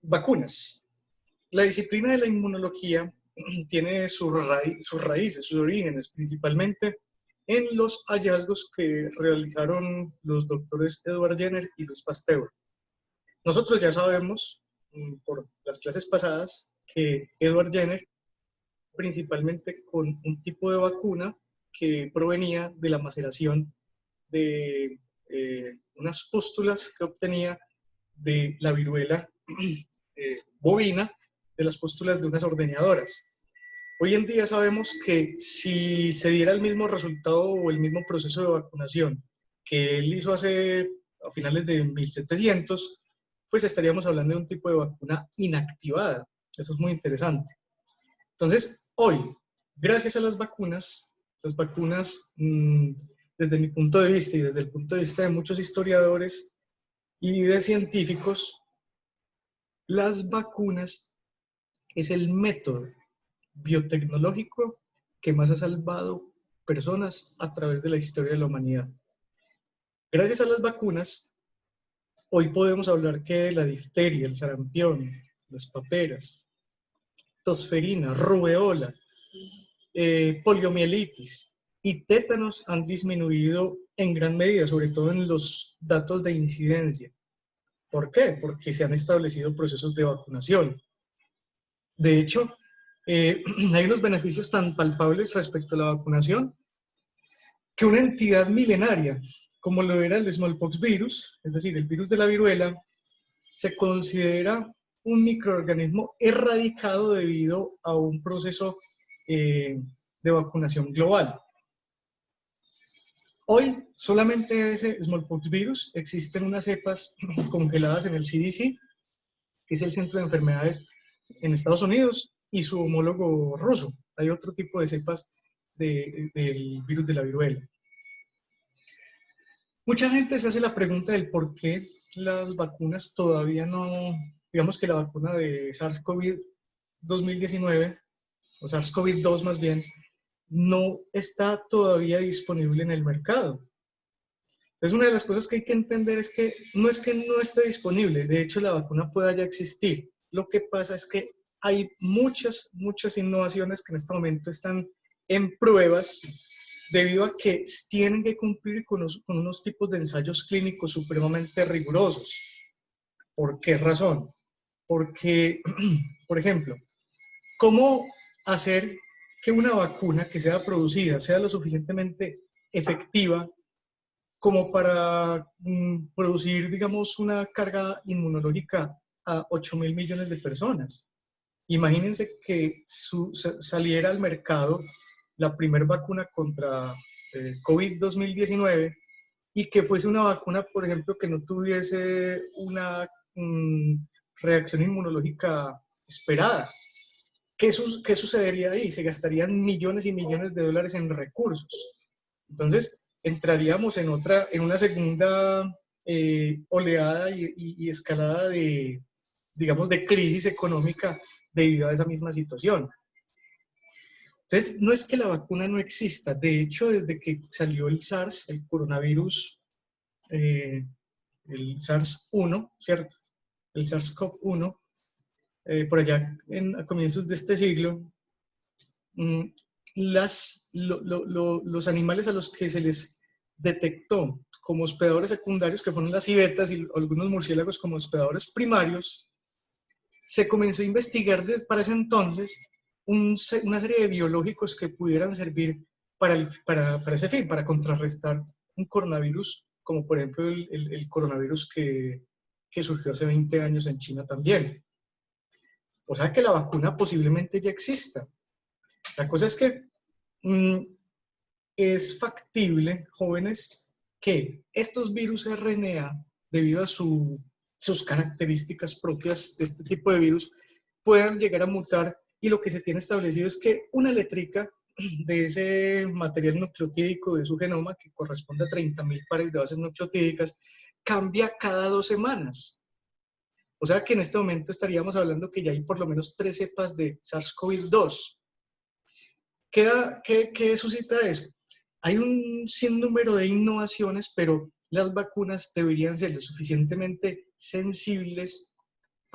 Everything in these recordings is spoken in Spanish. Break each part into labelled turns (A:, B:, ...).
A: Vacunas. La disciplina de la inmunología tiene sus raíces, sus orígenes, principalmente en los hallazgos que realizaron los doctores Edward Jenner y Louis Pasteur. Nosotros ya sabemos, por las clases pasadas, que Edward Jenner, principalmente con un tipo de vacuna que provenía de la maceración de unas pústulas que obtenía de la viruela bovina, de las pústulas de unas ordeñadoras. Hoy en día sabemos que si se diera el mismo resultado o el mismo proceso de vacunación que él hizo a finales de 1700, pues estaríamos hablando de un tipo de vacuna inactivada. Eso es muy interesante. Entonces, hoy, gracias a las vacunas, desde mi punto de vista y desde el punto de vista de muchos historiadores y de científicos, las vacunas es el método biotecnológico que más ha salvado personas a través de la historia de la humanidad. Gracias a las vacunas, hoy podemos hablar que la difteria, el sarampión, las paperas, tosferina, rubeola, poliomielitis y tétanos han disminuido en gran medida, sobre todo en los datos de incidencia. ¿Por qué? Porque se han establecido procesos de vacunación. De hecho, hay unos beneficios tan palpables respecto a la vacunación que una entidad milenaria, como lo era el smallpox virus, es decir, el virus de la viruela, se considera un microorganismo erradicado debido a un proceso de vacunación global. Hoy, solamente ese smallpox virus, existen unas cepas congeladas en el CDC, que es el Centro de Enfermedades en Estados Unidos, y su homólogo ruso. Hay otro tipo de cepas del virus de la viruela. Mucha gente se hace la pregunta del por qué las vacunas todavía no, digamos que la vacuna de SARS-CoV 2019, o SARS-CoV-2 más bien, no está todavía disponible en el mercado. Entonces, una de las cosas que hay que entender es que no esté disponible, de hecho la vacuna pueda ya existir. Lo que pasa es que hay muchas innovaciones que en este momento están en pruebas debido a que tienen que cumplir con unos tipos de ensayos clínicos supremamente rigurosos. ¿Por qué razón? Porque, por ejemplo, ¿cómo hacer que una vacuna que sea producida sea lo suficientemente efectiva como para producir, digamos, una carga inmunológica a 8.000 millones de personas? Imagínense que saliera al mercado la primera vacuna contra COVID 2019 y que fuese una vacuna, por ejemplo, que no tuviese una reacción inmunológica esperada. ¿Qué sucedería ahí? Se gastarían millones y millones de dólares en recursos. Entonces, entraríamos en una segunda oleada y escalada de, digamos, de crisis económica debido a esa misma situación. Entonces, no es que la vacuna no exista. De hecho, desde que salió el SARS, el coronavirus, el SARS-1, ¿cierto? El SARS-CoV-1, por allá a comienzos de este siglo, los animales a los que se les detectó como hospedadores secundarios, que fueron las civetas y algunos murciélagos como hospedadores primarios, se comenzó a investigar para ese entonces una serie de biológicos que pudieran servir para ese fin, para contrarrestar un coronavirus, como por ejemplo el coronavirus que surgió hace 20 años en China también. O sea que la vacuna posiblemente ya exista. La cosa es que es factible, jóvenes, que estos virus RNA, debido a sus características propias de este tipo de virus, puedan llegar a mutar, y lo que se tiene establecido es que una letrica de ese material nucleotídico de su genoma, que corresponde a 30.000 pares de bases nucleotídicas, cambia cada 2 semanas. O sea que en este momento estaríamos hablando que ya hay por lo menos 3 cepas de SARS-CoV-2. ¿Qué suscita eso? Hay un sinnúmero de innovaciones, pero las vacunas deberían ser lo suficientemente sensibles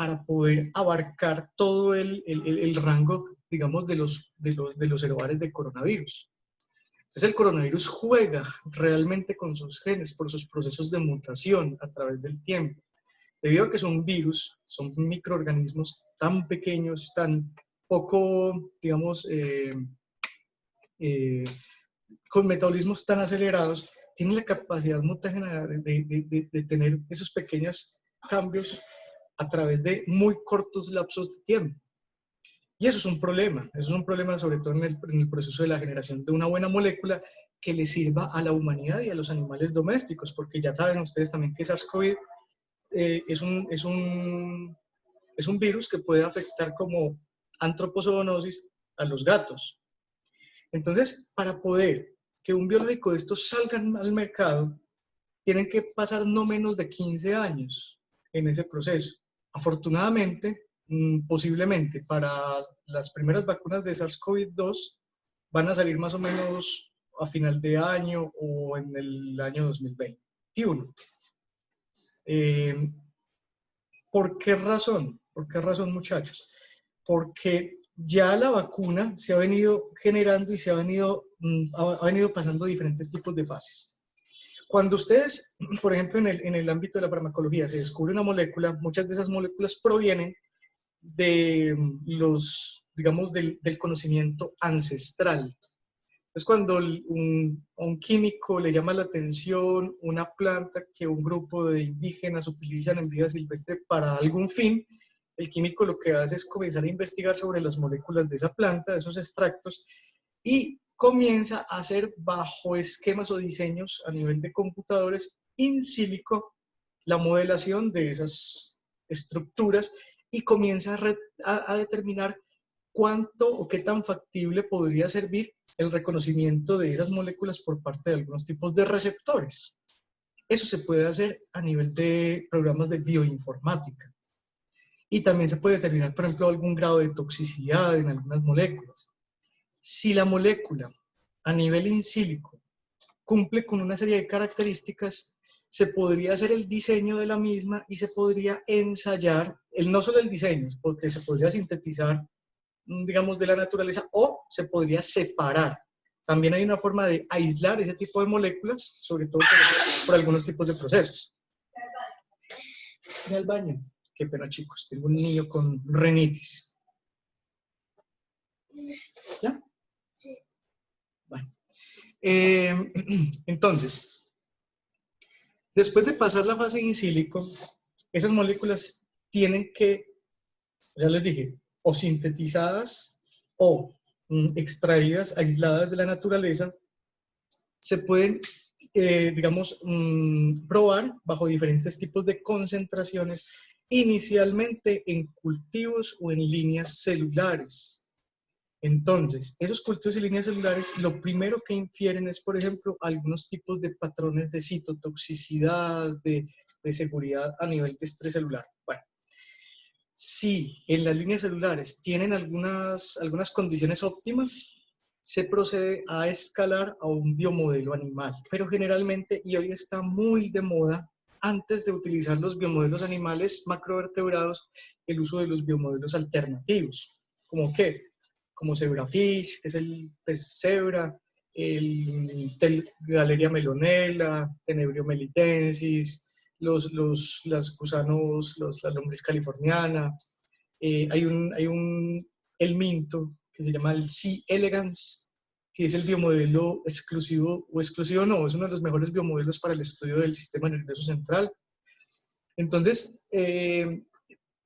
A: para poder abarcar todo el rango, digamos, de los herobares de coronavirus. Entonces el coronavirus juega realmente con sus genes por sus procesos de mutación a través del tiempo. Debido a que son virus, son microorganismos tan pequeños, tan poco, digamos, con metabolismos tan acelerados, tienen la capacidad mutágena de tener esos pequeños cambios a través de muy cortos lapsos de tiempo. Y eso es un problema sobre todo en el proceso de la generación de una buena molécula que le sirva a la humanidad y a los animales domésticos, porque ya saben ustedes también que SARS-CoV es un virus que puede afectar como antropozoonosis a los gatos. Entonces, para poder que un biológico de estos salga al mercado, tienen que pasar no menos de 15 años en ese proceso. Afortunadamente, posiblemente para las primeras vacunas de SARS-CoV-2 van a salir más o menos a final de año o en el año 2021. ¿Por qué razón? ¿Por qué razón, muchachos? Porque ya la vacuna se ha venido generando y se ha venido pasando diferentes tipos de fases. Cuando ustedes, por ejemplo, en el ámbito de la farmacología se descubre una molécula, muchas de esas moléculas provienen de digamos, del conocimiento ancestral. Es cuando un químico le llama la atención una planta que un grupo de indígenas utilizan en vida silvestre para algún fin, el químico lo que hace es comenzar a investigar sobre las moléculas de esa planta, de esos extractos, y comienza a hacer bajo esquemas o diseños a nivel de computadores in silico la modelación de esas estructuras y comienza a determinar cuánto o qué tan factible podría servir el reconocimiento de esas moléculas por parte de algunos tipos de receptores. Eso se puede hacer a nivel de programas de bioinformática. Y también se puede determinar, por ejemplo, algún grado de toxicidad en algunas moléculas. Si la molécula a nivel in silico cumple con una serie de características, se podría hacer el diseño de la misma y se podría ensayar, no solo el diseño, porque se podría sintetizar, digamos, de la naturaleza, o se podría separar. También hay una forma de aislar ese tipo de moléculas, sobre todo por algunos tipos de procesos. Ve al baño. Qué pena, chicos, tengo un niño con rinitis. ¿Ya? Sí. Bueno. Entonces, después de pasar la fase in silico, esas moléculas tienen que, ya les dije, o sintetizadas o extraídas, aisladas de la naturaleza, se pueden, digamos, probar bajo diferentes tipos de concentraciones, inicialmente en cultivos o en líneas celulares. Entonces, esos cultivos y líneas celulares, lo primero que infieren es, por ejemplo, algunos tipos de patrones de citotoxicidad, de seguridad a nivel de estrés celular. Bueno, si en las líneas celulares tienen algunas condiciones óptimas, se procede a escalar a un biomodelo animal. Pero generalmente, y hoy está muy de moda, antes de utilizar los biomodelos animales macrovertebrados, el uso de los biomodelos alternativos. ¿Cómo qué? Como zebrafish, que es el pez cebra, el Galeria melonella, Tenebrio melitensis, los gusanos, la lombriz californiana. Hay un helminto que se llama el C. elegans, que es el biomodelo exclusivo, o exclusivo no, es uno de los mejores biomodelos para el estudio del sistema nervioso central. Entonces,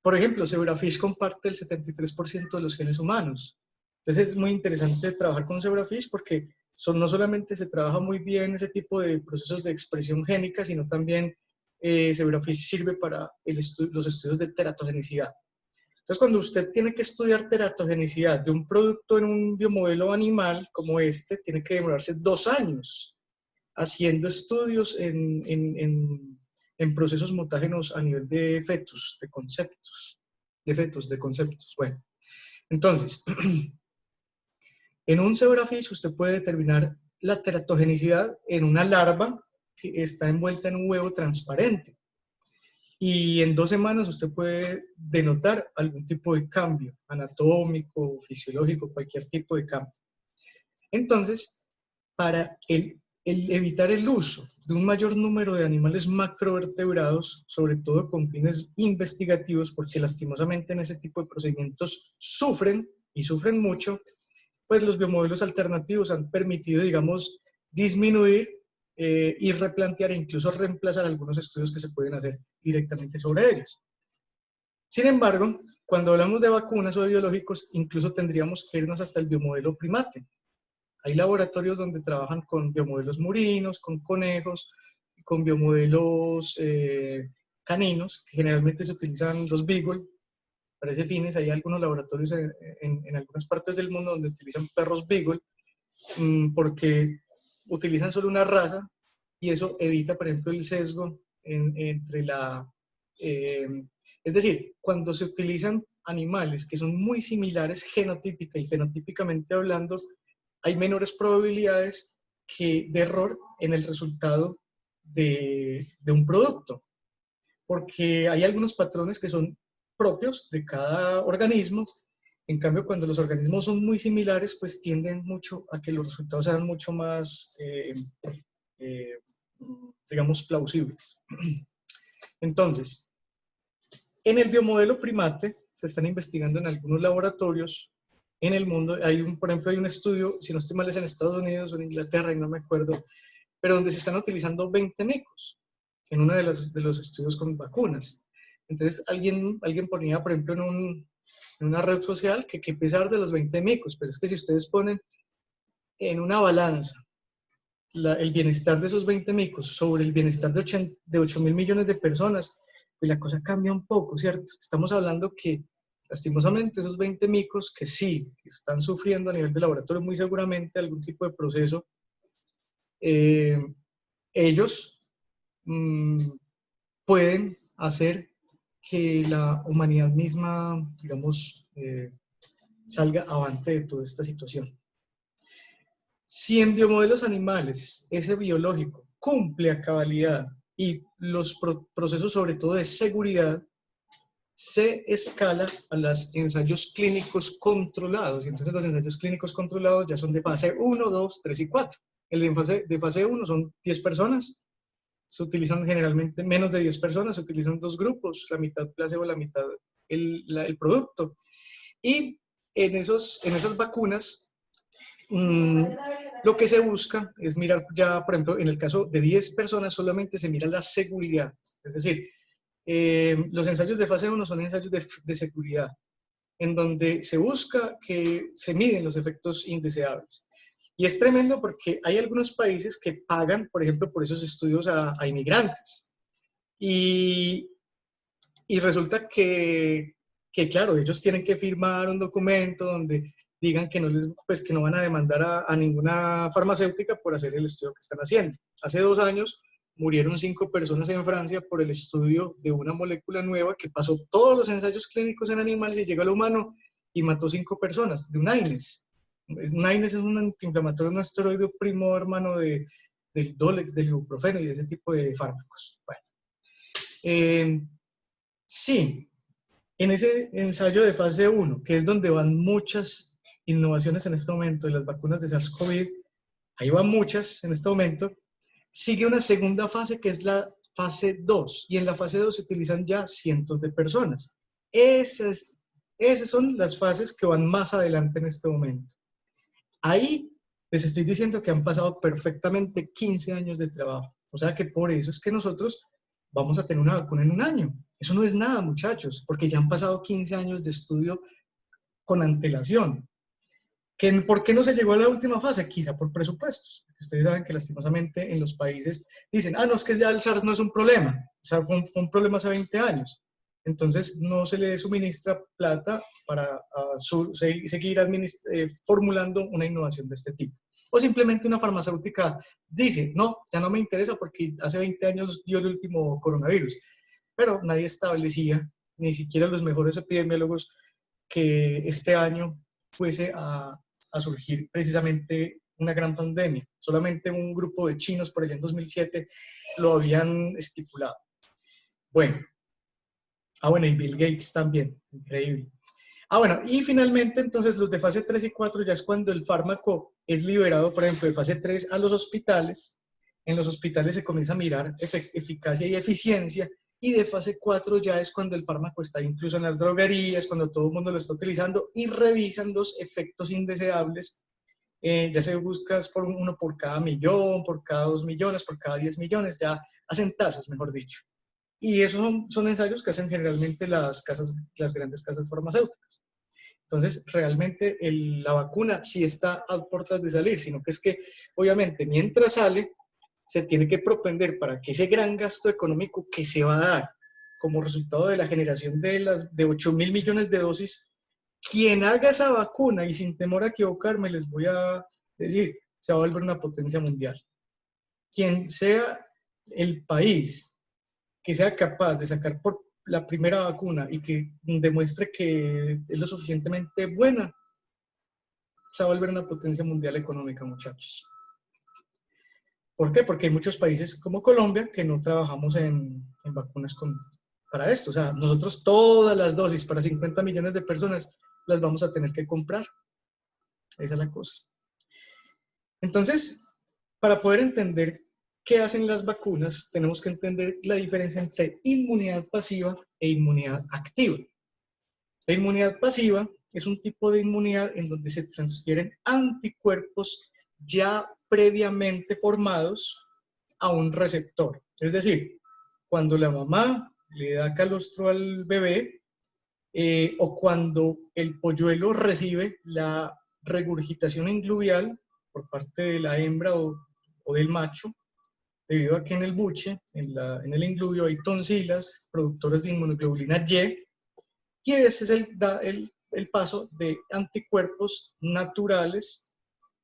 A: por ejemplo, zebrafish comparte el 73% de los genes humanos. Entonces es muy interesante trabajar con zebrafish porque no solamente se trabaja muy bien ese tipo de procesos de expresión génica, sino también zebrafish sirve para los estudios de teratogenicidad. Entonces, cuando usted tiene que estudiar teratogenicidad de un producto en un biomodelo animal como este, tiene que demorarse 2 años haciendo estudios en procesos mutágenos a nivel de fetos, de conceptos. Bueno, entonces, en un zebrafish usted puede determinar la teratogenicidad en una larva que está envuelta en un huevo transparente. y en 2 semanas usted puede denotar algún tipo de cambio anatómico, fisiológico, cualquier tipo de cambio. Entonces, para evitar el uso de un mayor número de animales macrovertebrados, sobre todo con fines investigativos, porque lastimosamente en ese tipo de procedimientos sufren y sufren mucho, pues los biomodelos alternativos han permitido, digamos, disminuir y replantear e incluso reemplazar algunos estudios que se pueden hacer directamente sobre ellos. Sin embargo, cuando hablamos de vacunas o de biológicos, incluso tendríamos que irnos hasta el biomodelo primate. Hay laboratorios donde trabajan con biomodelos murinos, con conejos, con biomodelos caninos, que generalmente se utilizan los Beagle para ese fines. Hay algunos laboratorios en algunas partes del mundo donde utilizan perros Beagle porque utilizan solo una raza y eso evita, por ejemplo, el sesgo entre la... es decir, cuando se utilizan animales que son muy similares genotípica y fenotípicamente hablando, hay menores probabilidades de error en el resultado de un producto, porque hay algunos patrones que son propios de cada organismo. En cambio, cuando los organismos son muy similares, pues tienden mucho a que los resultados sean mucho más, eh, digamos, plausibles. Entonces, en el biomodelo primate se están investigando en algunos laboratorios en el mundo. Por ejemplo, hay un estudio, si no estoy mal es en Estados Unidos o en Inglaterra, y no me acuerdo, pero donde se están utilizando 20 micos en uno de los estudios con vacunas. Entonces, alguien ponía, por ejemplo, en una red social que pesar de los 20 micos, pero es que si ustedes ponen en una balanza el bienestar de esos 20 micos sobre el bienestar de 8.000 millones de personas, pues la cosa cambia un poco, ¿cierto? Estamos hablando que, lastimosamente, esos 20 micos que sí están sufriendo a nivel de laboratorio muy seguramente algún tipo de proceso, ellos pueden hacer que la humanidad misma, digamos, salga avante de toda esta situación. Si en biomodelos animales ese biológico cumple a cabalidad y los procesos sobre todo de seguridad, se escala a los ensayos clínicos controlados. Y entonces los ensayos clínicos controlados ya son de fase 1, 2, 3 y 4. El de fase 1 son 10 personas. Se utilizan generalmente menos de 10 personas, se utilizan 2 grupos, la mitad placebo, la mitad el producto. Y en esas vacunas, lo que se busca es mirar ya, por ejemplo, en el caso de 10 personas solamente se mira la seguridad. Es decir, los ensayos de fase 1 son ensayos de seguridad, en donde se busca que se miden los efectos indeseables. Y es tremendo porque hay algunos países que pagan, por ejemplo, por esos estudios a inmigrantes. Y resulta que, claro, ellos tienen que firmar un documento donde digan que que no van a demandar a ninguna farmacéutica por hacer el estudio que están haciendo. Hace 2 años murieron 5 personas en Francia por el estudio de una molécula nueva que pasó todos los ensayos clínicos en animales y llegó al humano y mató 5 personas, de un AINES. Un AINES es un antiinflamatorio, un esteroide primo hermano del Dolex, del ibuprofeno y de ese tipo de fármacos. Bueno, sí, en ese ensayo de fase 1, que es donde van muchas innovaciones en este momento de las vacunas de SARS-CoV, ahí van muchas en este momento, sigue una segunda fase que es la fase 2, y en la fase 2 se utilizan ya cientos de personas. Esas son las fases que van más adelante en este momento. Ahí les estoy diciendo que han pasado perfectamente 15 años de trabajo. O sea que por eso es que nosotros vamos a tener una vacuna en un año. Eso no es nada, muchachos, porque ya han pasado 15 años de estudio con antelación. ¿Por qué no se llegó a la última fase? Quizá por presupuestos. Ustedes saben que lastimosamente en los países dicen, no, es que ya el SARS no es un problema. O sea, fue un problema hace 20 años. Entonces no se le suministra plata para seguir formulando una innovación de este tipo. O simplemente una farmacéutica dice, no, ya no me interesa porque hace 20 años dio el último coronavirus. Pero nadie establecía, ni siquiera los mejores epidemiólogos, que este año fuese a surgir precisamente una gran pandemia. Solamente un grupo de chinos por allá en 2007 lo habían estipulado. Bueno, Ah, bueno, y Bill Gates también, increíble. Ah, bueno, y finalmente entonces los de fase 3 y 4 ya es cuando el fármaco es liberado, por ejemplo, de fase 3 a los hospitales. En los hospitales se comienza a mirar eficacia y eficiencia, y de fase 4 ya es cuando el fármaco está incluso en las droguerías, cuando todo el mundo lo está utilizando y revisan los efectos indeseables. Ya se buscas por uno por cada millón, por cada 2 millones, por cada 10 millones, ya hacen tasas, mejor dicho. Y esos son ensayos que hacen generalmente las grandes casas farmacéuticas. Entonces, realmente la vacuna sí está a puertas de salir, sino que es que, obviamente, mientras sale, se tiene que propender para que ese gran gasto económico que se va a dar como resultado de la generación de 8.000 millones de dosis, quien haga esa vacuna, y sin temor a equivocarme, les voy a decir, se va a volver una potencia mundial. Quien sea el país que sea capaz de sacar por la primera vacuna y que demuestre que es lo suficientemente buena, se va a volver una potencia mundial económica, muchachos. ¿Por qué? Porque hay muchos países como Colombia que no trabajamos en vacunas para esto. O sea, nosotros todas las dosis para 50 millones de personas las vamos a tener que comprar. Esa es la cosa. Entonces, para poder entender qué hacen las vacunas, tenemos que entender la diferencia entre inmunidad pasiva e inmunidad activa. La inmunidad pasiva es un tipo de inmunidad en donde se transfieren anticuerpos ya previamente formados a un receptor. Es decir, cuando la mamá le da calostro al bebé o cuando el polluelo recibe la regurgitación ingluvial por parte de la hembra o del macho, debido a que en el buche, en el ingluvio, hay tonsilas productoras de inmunoglobulina y ese es el paso de anticuerpos naturales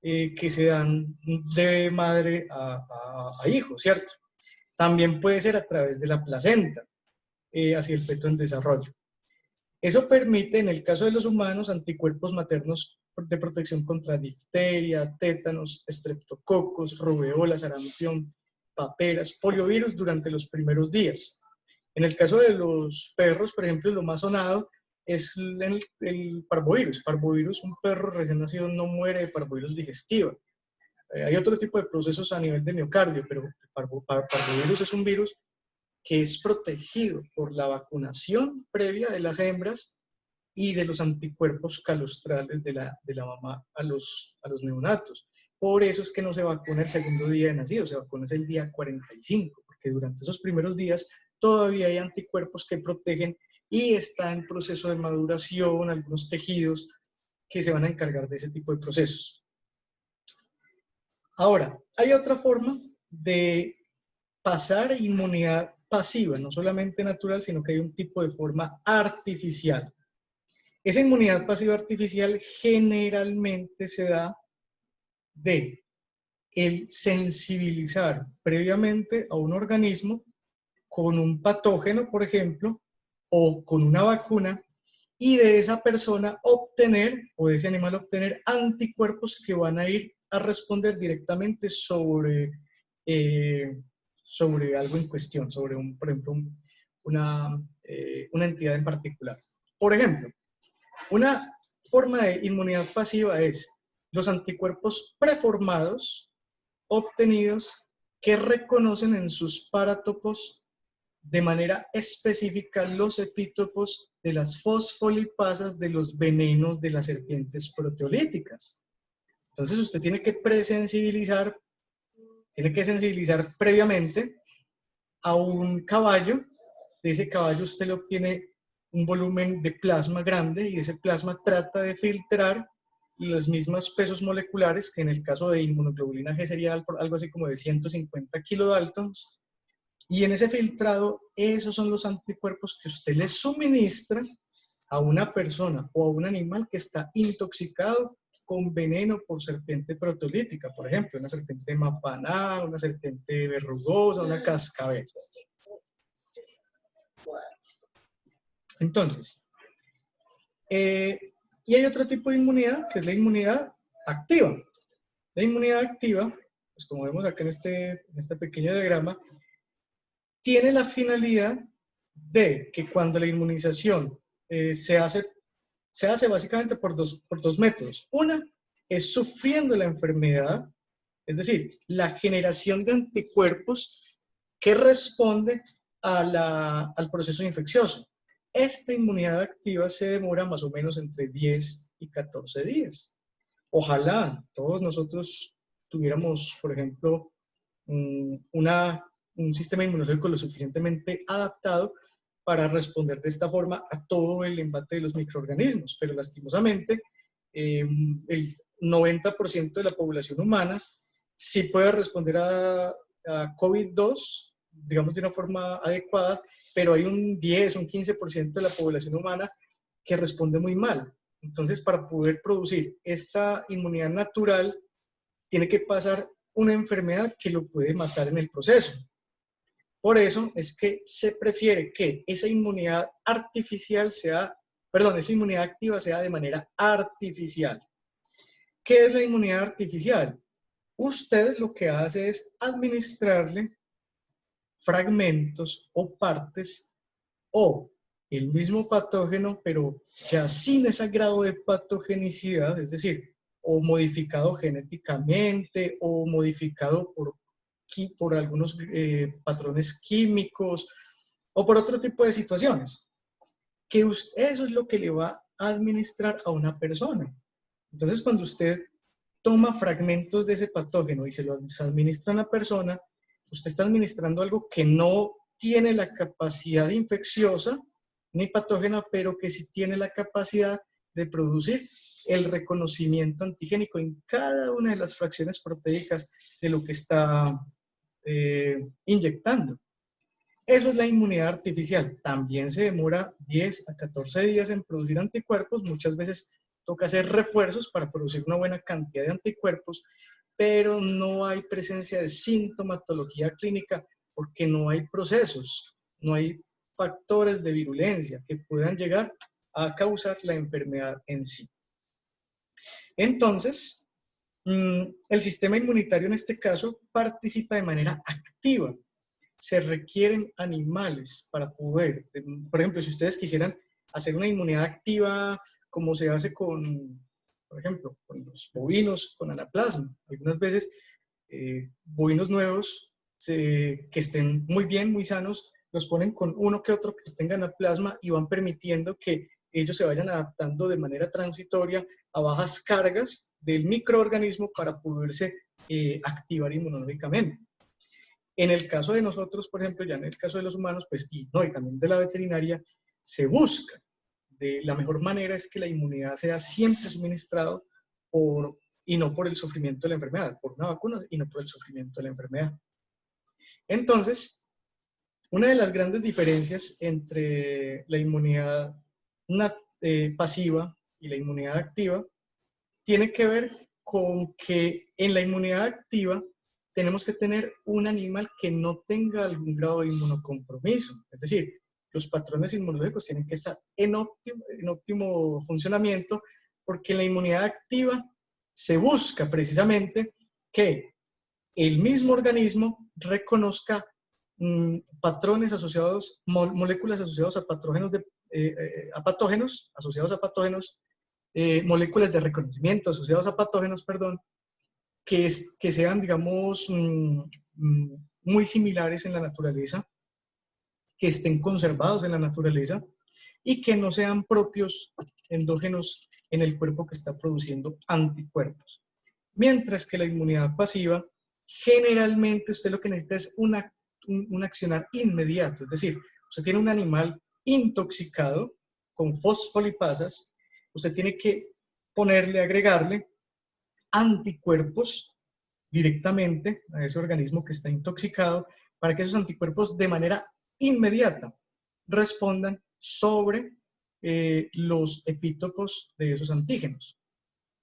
A: que se dan de madre a hijo, ¿cierto? También puede ser a través de la placenta, hacia el feto en desarrollo. Eso permite, en el caso de los humanos, anticuerpos maternos de protección contra difteria, tétanos, estreptococos, rubeola, sarampión, paperas, poliovirus durante los primeros días. En el caso de los perros, por ejemplo, lo más sonado es el parvovirus. Parvovirus, un perro recién nacido no muere de parvovirus digestiva. Hay otro tipo de procesos a nivel de miocardio, pero el parvovirus es un virus que es protegido por la vacunación previa de las hembras y de los anticuerpos calostrales de la mamá a los neonatos. Por eso es que no se vacuna el segundo día de nacido, se vacuna el día 45, porque durante esos primeros días todavía hay anticuerpos que protegen y está en proceso de maduración algunos tejidos que se van a encargar de ese tipo de procesos. Ahora, hay otra forma de pasar inmunidad pasiva, no solamente natural, sino que hay un tipo de forma artificial. Esa inmunidad pasiva artificial generalmente se da de el sensibilizar previamente a un organismo con un patógeno, por ejemplo, o con una vacuna, y de esa persona obtener, o de ese animal obtener anticuerpos que van a ir a responder directamente sobre algo en cuestión, sobre, por ejemplo, una entidad en particular. Por ejemplo, una forma de inmunidad pasiva es los anticuerpos preformados obtenidos que reconocen en sus paratopos de manera específica los epítopos de las fosfolipasas de los venenos de las serpientes proteolíticas. Entonces usted tiene que sensibilizar previamente a un caballo. De ese caballo usted le obtiene un volumen de plasma grande y ese plasma trata de filtrar los mismos pesos moleculares, que en el caso de inmunoglobulina G sería algo así como de 150 kilodaltons, y en ese filtrado esos son los anticuerpos que usted le suministra a una persona o a un animal que está intoxicado con veneno por serpiente proteolítica, por ejemplo, una serpiente mapaná, una serpiente verrugosa, una cascabel. Entonces, y hay otro tipo de inmunidad, que es la inmunidad activa. La inmunidad activa, pues como vemos acá en este pequeño diagrama, tiene la finalidad de que cuando la inmunización se hace básicamente por dos métodos. Una es sufriendo la enfermedad, es decir, la generación de anticuerpos que responde al proceso infeccioso. Esta inmunidad activa se demora más o menos entre 10 y 14 días. Ojalá todos nosotros tuviéramos, por ejemplo, un sistema inmunológico lo suficientemente adaptado para responder de esta forma a todo el embate de los microorganismos, pero lastimosamente el 90% de la población humana sí puede responder a COVID-2, digamos de una forma adecuada, pero hay un 10, un 15% de la población humana que responde muy mal. Entonces, para poder producir esta inmunidad natural, tiene que pasar una enfermedad que lo puede matar en el proceso. Por eso es que se prefiere que esa inmunidad artificial sea, perdón, esa inmunidad activa sea de manera artificial. ¿Qué es la inmunidad artificial? Usted lo que hace es administrarle fragmentos o partes o el mismo patógeno, pero ya sin ese grado de patogenicidad, es decir, o modificado genéticamente o modificado por algunos patrones químicos o por otro tipo de situaciones, que eso es lo que le va a administrar a una persona. Entonces, cuando usted toma fragmentos de ese patógeno y se los administra a una persona, usted está administrando algo que no tiene la capacidad infecciosa ni patógena, pero que sí tiene la capacidad de producir el reconocimiento antigénico en cada una de las fracciones proteicas de lo que está inyectando. Eso es la inmunidad artificial. También se demora 10 a 14 días en producir anticuerpos. Muchas veces toca hacer refuerzos para producir una buena cantidad de anticuerpos, pero no hay presencia de sintomatología clínica porque no hay procesos, no hay factores de virulencia que puedan llegar a causar la enfermedad en sí. Entonces, el sistema inmunitario en este caso participa de manera activa. Se requieren animales para poder, por ejemplo, si ustedes quisieran hacer una inmunidad activa como se hace con, por ejemplo, con los bovinos, con anaplasma. Algunas veces bovinos nuevos que estén muy bien, muy sanos, los ponen con uno que otro que tenga anaplasma y van permitiendo que ellos se vayan adaptando de manera transitoria a bajas cargas del microorganismo para poderse activar inmunológicamente. En el caso de nosotros, por ejemplo, ya en el caso de los humanos, pues, y también de la veterinaria, se busca de la mejor manera es que la inmunidad sea siempre suministrado y no por el sufrimiento de la enfermedad, por una vacuna y no por el sufrimiento de la enfermedad. Entonces, una de las grandes diferencias entre la inmunidad pasiva y la inmunidad activa tiene que ver con que en la inmunidad activa tenemos que tener un animal que no tenga algún grado de inmunocompromiso. Es decir, los patrones inmunológicos tienen que estar en óptimo funcionamiento, porque en la inmunidad activa se busca precisamente que el mismo organismo reconozca patrones asociados, moléculas asociadas a patógenos, asociados a patógenos, moléculas de reconocimiento asociados a patógenos, perdón, que sean, digamos, muy similares en la naturaleza, que estén conservados en la naturaleza y que no sean propios endógenos en el cuerpo que está produciendo anticuerpos. Mientras que la inmunidad pasiva, generalmente usted lo que necesita es un accionar inmediato, es decir, usted tiene un animal intoxicado con fosfolipasas, usted tiene que agregarle anticuerpos directamente a ese organismo que está intoxicado para que esos anticuerpos de manera inmediata respondan sobre los epítopos de esos antígenos.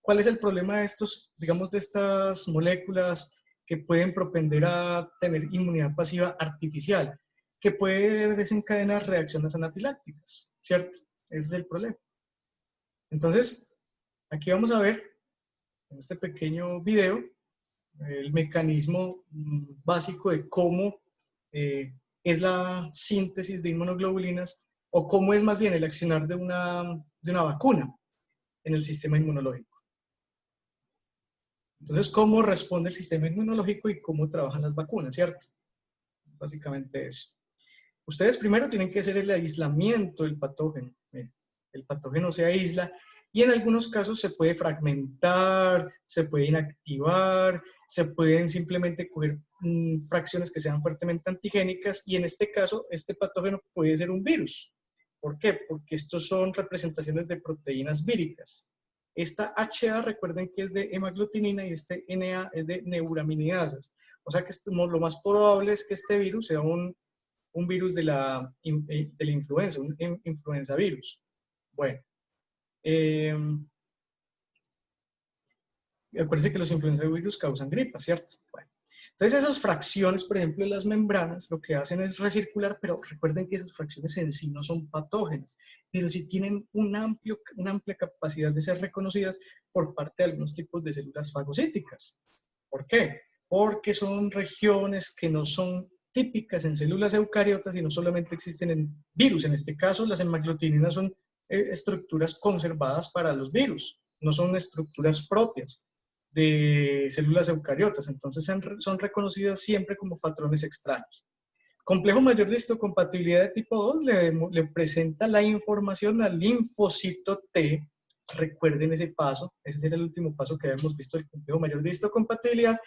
A: ¿Cuál es el problema de estos, digamos, de estas moléculas que pueden propender a tener inmunidad pasiva artificial? Que puede desencadenar reacciones anafilácticas, ¿cierto? Ese es el problema. Entonces, aquí vamos a ver en este pequeño video el mecanismo básico de cómo es la síntesis de inmunoglobulinas o cómo es más bien el accionar de una vacuna en el sistema inmunológico. Entonces, ¿cómo responde el sistema inmunológico y cómo trabajan las vacunas, cierto? Básicamente eso. Ustedes primero tienen que hacer el aislamiento del patógeno. El patógeno se aísla y en algunos casos se puede fragmentar, se puede inactivar, se pueden simplemente coger fracciones que sean fuertemente antigénicas y en este caso este patógeno puede ser un virus. ¿Por qué? Porque estos son representaciones de proteínas víricas. Esta HA, recuerden que es de hemaglutinina y este NA es de neuraminidasas. O sea que lo más probable es que este virus sea un virus de la influenza, un influenza virus. Bueno, acuérdense que los influenza virus causan gripa, ¿cierto? Bueno, entonces esas fracciones, por ejemplo, de las membranas, lo que hacen es recircular, pero recuerden que esas fracciones en sí no son patógenas, pero sí tienen una amplia capacidad de ser reconocidas por parte de algunos tipos de células fagocíticas. ¿Por qué? Porque son regiones que no son típicas en células eucariotas y no solamente existen en virus. En este caso, las hemaglutininas son estructuras conservadas para los virus, no son estructuras propias de células eucariotas, entonces son reconocidas siempre como patrones extraños. Complejo mayor de histocompatibilidad de tipo 2 le presenta la información al linfocito T. Recuerden ese paso, ese era el último paso que habíamos visto, el complejo mayor de histocompatibilidad.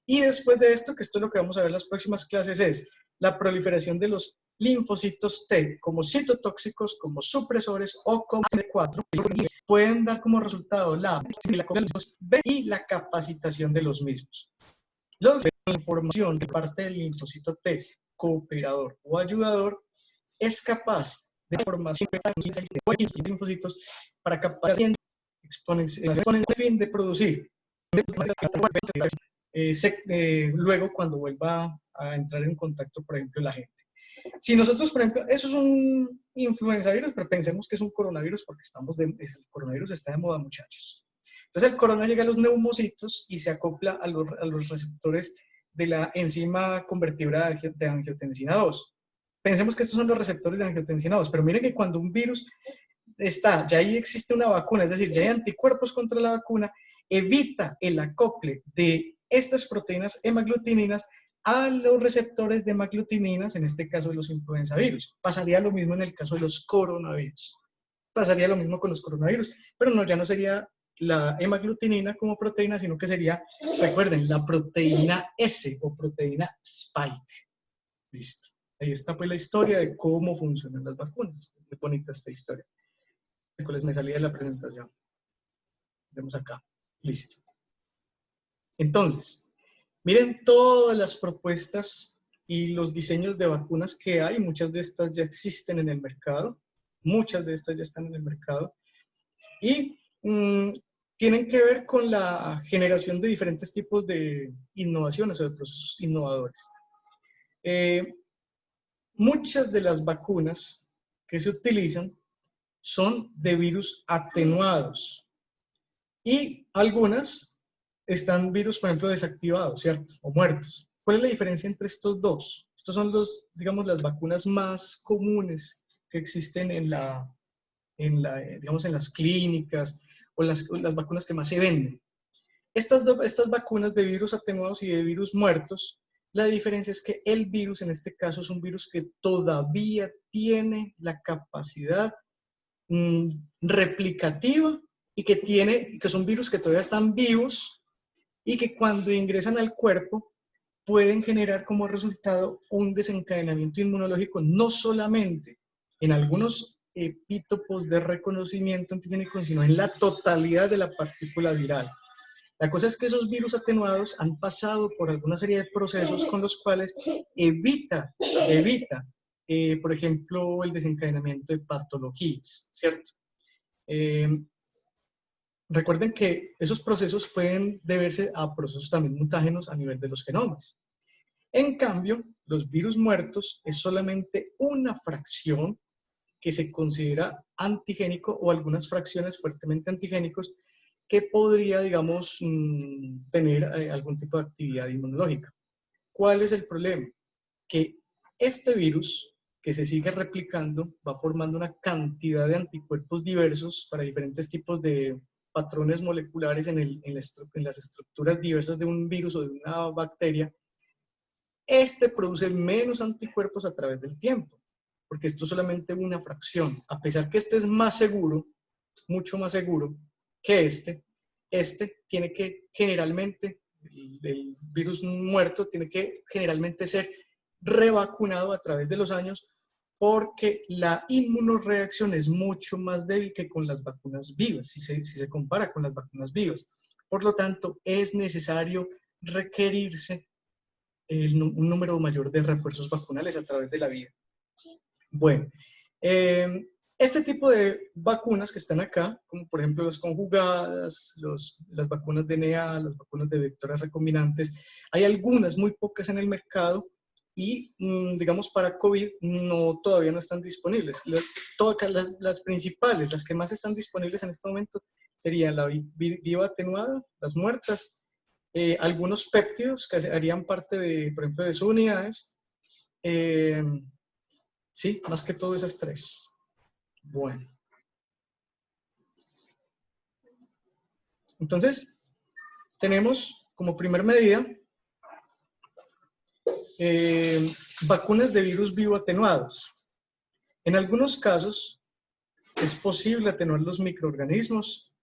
A: Y después de esto, que esto es lo que vamos a ver en las próximas clases, es la proliferación de los linfocitos T como citotóxicos, como supresores o como CD4, pueden dar como resultado la B y la capacitación de los mismos. La información de parte del linfocito T, cooperador o ayudador, es capaz de información de los linfocitos para capacitar exponencial con el fin de producir luego cuando vuelva a entrar en contacto, por ejemplo, la gente. Si nosotros, por ejemplo, eso es un influenza virus, pero pensemos que es un coronavirus porque el coronavirus está de moda, muchachos. Entonces el corona llega a los neumocitos y se acopla a los receptores de la enzima convertidora de angiotensina 2. Pensemos que estos son los receptores de angiotensina 2, pero miren que cuando un virus ya ahí existe una vacuna, es decir, ya hay anticuerpos contra la vacuna, evita el acople de estas proteínas hemaglutininas a los receptores de hemaglutininas, en este caso de los influenza virus. Pasaría lo mismo en el caso de los coronavirus. Pasaría lo mismo con los coronavirus, pero no, ya no sería la hemaglutinina como proteína, sino que sería, recuerden, la proteína S o proteína Spike. Listo. Ahí está pues la historia de cómo funcionan las vacunas. Qué bonita esta historia. Me salía de la presentación. Vemos acá. Listo. Entonces, miren todas las propuestas y los diseños de vacunas que hay. Muchas de estas ya existen en el mercado. Muchas de estas ya están en el mercado. Y tienen que ver con la generación de diferentes tipos de innovaciones o de procesos innovadores. Muchas de las vacunas que se utilizan son de virus atenuados y algunas están virus, por ejemplo, desactivados, ¿cierto? O muertos. ¿Cuál es la diferencia entre estos dos? Estos son digamos, las vacunas más comunes que existen digamos, en las clínicas o las vacunas que más se venden. Estas vacunas de virus atenuados y de virus muertos, la diferencia es que el virus, en este caso, es un virus que todavía tiene la capacidad replicativa y que son virus que todavía están vivos y que cuando ingresan al cuerpo pueden generar como resultado un desencadenamiento inmunológico, no solamente en algunos epítopos de reconocimiento antigénico, sino en la totalidad de la partícula viral. La cosa es que esos virus atenuados han pasado por alguna serie de procesos con los cuales evita por ejemplo, el desencadenamiento de patologías, ¿cierto? Recuerden que esos procesos pueden deberse a procesos también mutágenos a nivel de los genomas. En cambio, los virus muertos es solamente una fracción que se considera antigénico o algunas fracciones fuertemente antigénicos que podría, digamos, tener algún tipo de actividad inmunológica. ¿Cuál es el problema? Que este virus que se sigue replicando va formando una cantidad de anticuerpos diversos para diferentes tipos de patrones moleculares en las estructuras diversas de un virus o de una bacteria. Este produce menos anticuerpos a través del tiempo, porque esto es solamente una fracción. A pesar que este es más seguro, mucho más seguro que este tiene que generalmente, el virus muerto tiene que generalmente ser revacunado a través de los años, porque la inmunoreacción es mucho más débil que con las vacunas vivas, si se compara con las vacunas vivas. Por lo tanto, es necesario requerirse un número mayor de refuerzos vacunales a través de la vida. Bueno, este tipo de vacunas que están acá, como por ejemplo las conjugadas, las vacunas de DNA, las vacunas de vectores recombinantes, hay algunas, muy pocas en el mercado, y digamos para COVID todavía no están disponibles. Todas las principales, las que más están disponibles en este momento, serían la viva atenuada, las muertas, algunos péptidos que harían parte de, por ejemplo, de sus unidades. Sí, más que todo esas tres. Bueno. Entonces, tenemos como primer medida vacunas de virus vivo atenuados. En algunos casos, es posible atenuar los microorganismos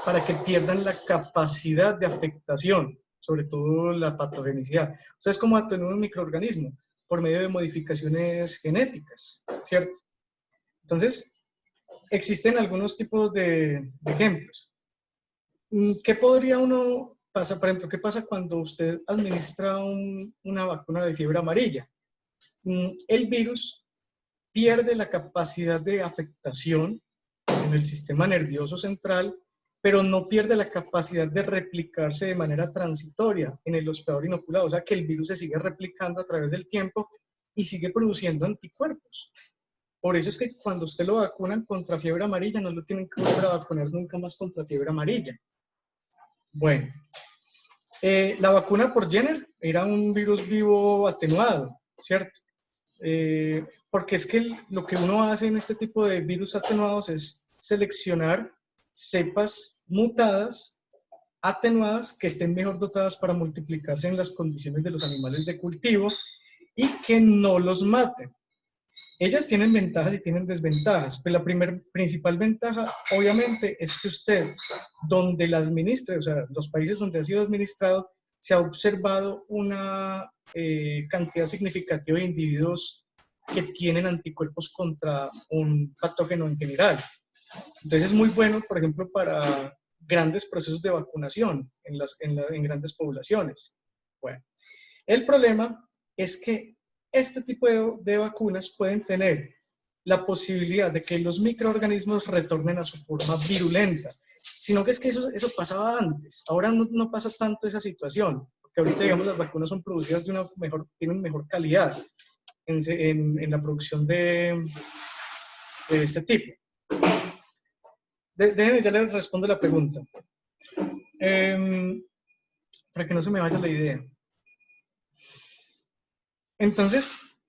A: para que pierdan la capacidad de afectación, sobre todo la patogenicidad. O sea, es como atenuar un microorganismo por medio de modificaciones genéticas, ¿cierto? Entonces, existen algunos tipos de ejemplos. ¿Qué podría uno pasar? Por ejemplo, ¿qué pasa cuando usted administra una vacuna de fiebre amarilla? El virus pierde la capacidad de afectación en el sistema nervioso central, pero no pierde la capacidad de replicarse de manera transitoria en el hospedador inoculado. O sea, que el virus se sigue replicando a través del tiempo y sigue produciendo anticuerpos. Por eso es que cuando usted lo vacunan contra fiebre amarilla, no lo tienen que volver a vacunar nunca más contra fiebre amarilla. Bueno, la vacuna por Jenner era un virus vivo atenuado, ¿cierto? Porque es que lo que uno hace en este tipo de virus atenuados es seleccionar cepas mutadas, atenuadas, que estén mejor dotadas para multiplicarse en las condiciones de los animales de cultivo y que no los maten. Ellas tienen ventajas y tienen desventajas, pero la principal ventaja, obviamente, es que usted, donde la administre, o sea, los países donde ha sido administrado, se ha observado una cantidad significativa de individuos que tienen anticuerpos contra un patógeno en general. Entonces es muy bueno, por ejemplo, para grandes procesos de vacunación en grandes poblaciones. Bueno, el problema es que este tipo de vacunas pueden tener la posibilidad de que los microorganismos retornen a su forma virulenta, sino que es que eso pasaba antes. Ahora no pasa tanto esa situación, porque ahorita, digamos, las vacunas son producidas tienen mejor calidad en la producción de este tipo. Déjenme, ya les respondo la pregunta. Para que no se me vaya la idea. Entonces,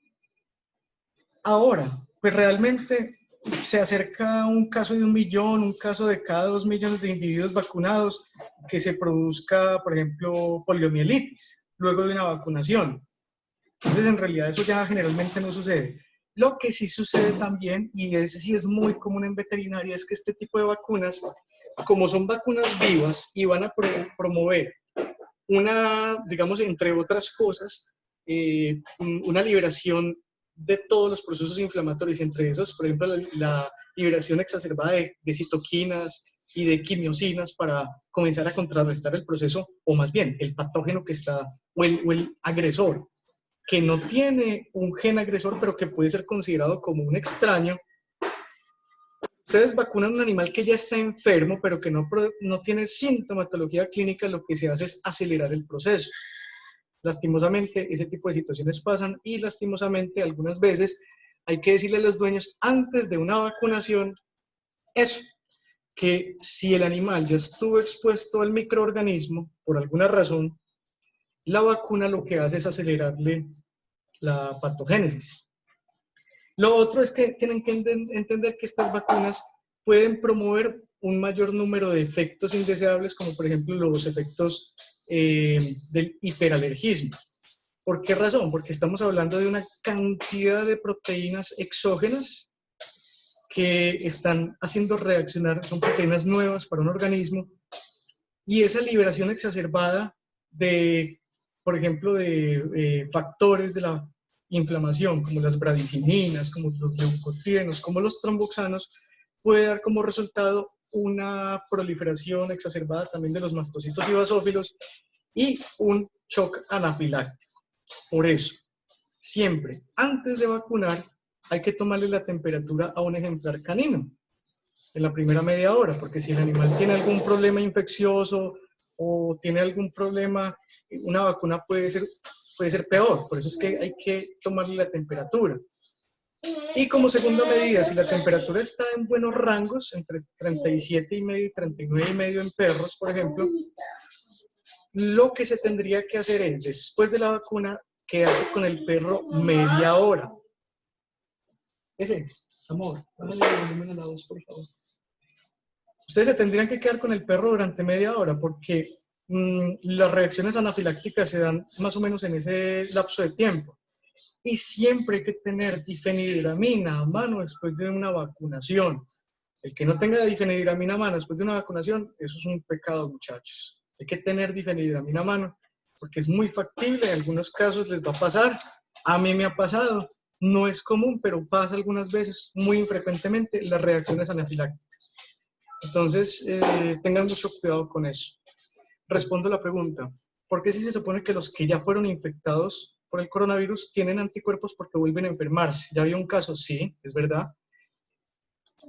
A: ahora, pues realmente se acerca un caso de 1 millón, un caso de cada 2 millones de individuos vacunados que se produzca, por ejemplo, poliomielitis, luego de una vacunación. Entonces, en realidad eso ya generalmente no sucede. Lo que sí sucede también, y ese sí es muy común en veterinaria, es que este tipo de vacunas, como son vacunas vivas y van a promover digamos, entre otras cosas, una liberación de todos los procesos inflamatorios, entre esos, por ejemplo, la liberación exacerbada de citoquinas y de quimiosinas para comenzar a contrarrestar el proceso, o más bien, el patógeno que está, o el agresor, que no tiene un gen agresor, pero que puede ser considerado como un extraño. Ustedes vacunan a un animal que ya está enfermo, pero que no tiene sintomatología clínica, lo que se hace es acelerar el proceso. Lastimosamente, ese tipo de situaciones pasan y lastimosamente algunas veces hay que decirle a los dueños antes de una vacunación eso, que si el animal ya estuvo expuesto al microorganismo por alguna razón, la vacuna lo que hace es acelerarle la patogénesis. Lo otro es que tienen que entender que estas vacunas pueden promover un mayor número de efectos indeseables, como por ejemplo los efectos del hiperalergismo. ¿Por qué razón? Porque estamos hablando de una cantidad de proteínas exógenas que están haciendo reaccionar, son proteínas nuevas para un organismo, y esa liberación exacerbada de, por ejemplo, de factores de la inflamación, como las bradiciminas, como los leucotrienos, como los tromboxanos, puede dar como resultado una proliferación exacerbada también de los mastocitos y basófilos y un shock anafiláctico. Por eso, siempre, antes de vacunar, hay que tomarle la temperatura a un ejemplar canino en la primera media hora, porque si el animal tiene algún problema infeccioso o tiene algún problema, una vacuna puede ser peor. Por eso es que hay que tomarle la temperatura. Y como segunda medida, si la temperatura está en buenos rangos, entre 37,5 y 39,5 en perros, por ejemplo, lo que se tendría que hacer es, después de la vacuna, quedarse con el perro media hora. Ese, amor, dámale el volumen a la voz, por favor. Ustedes se tendrían que quedar con el perro durante media hora porque las reacciones anafilácticas se dan más o menos en ese lapso de tiempo. Y siempre hay que tener difenhidramina a mano después de una vacunación. El que no tenga difenhidramina a mano después de una vacunación, eso es un pecado, muchachos. Hay que tener difenhidramina a mano porque es muy factible, en algunos casos les va a pasar, a mí me ha pasado, no es común, pero pasa algunas veces, muy infrecuentemente, las reacciones anafilácticas. Entonces, tengan mucho cuidado con eso. Respondo la pregunta, ¿por qué si se supone que los que ya fueron infectados por el coronavirus tienen anticuerpos porque vuelven a enfermarse? ¿Ya había un caso? Sí, es verdad.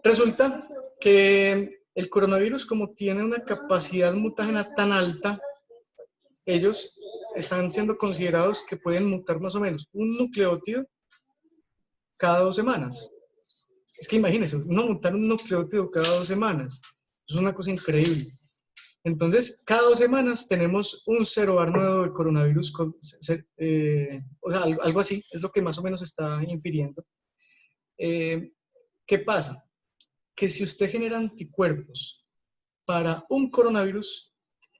A: Resulta que el coronavirus, como tiene una capacidad mutágena tan alta, ellos están siendo considerados que pueden mutar más o menos un nucleótido cada 2 semanas. Es que imagínense, uno mutar un nucleótido cada 2 semanas. Es una cosa increíble. Entonces, cada 2 semanas tenemos un serobar nuevo de coronavirus, o sea, algo así, es lo que más o menos está infiriendo. ¿Qué pasa? Que si usted genera anticuerpos para un coronavirus,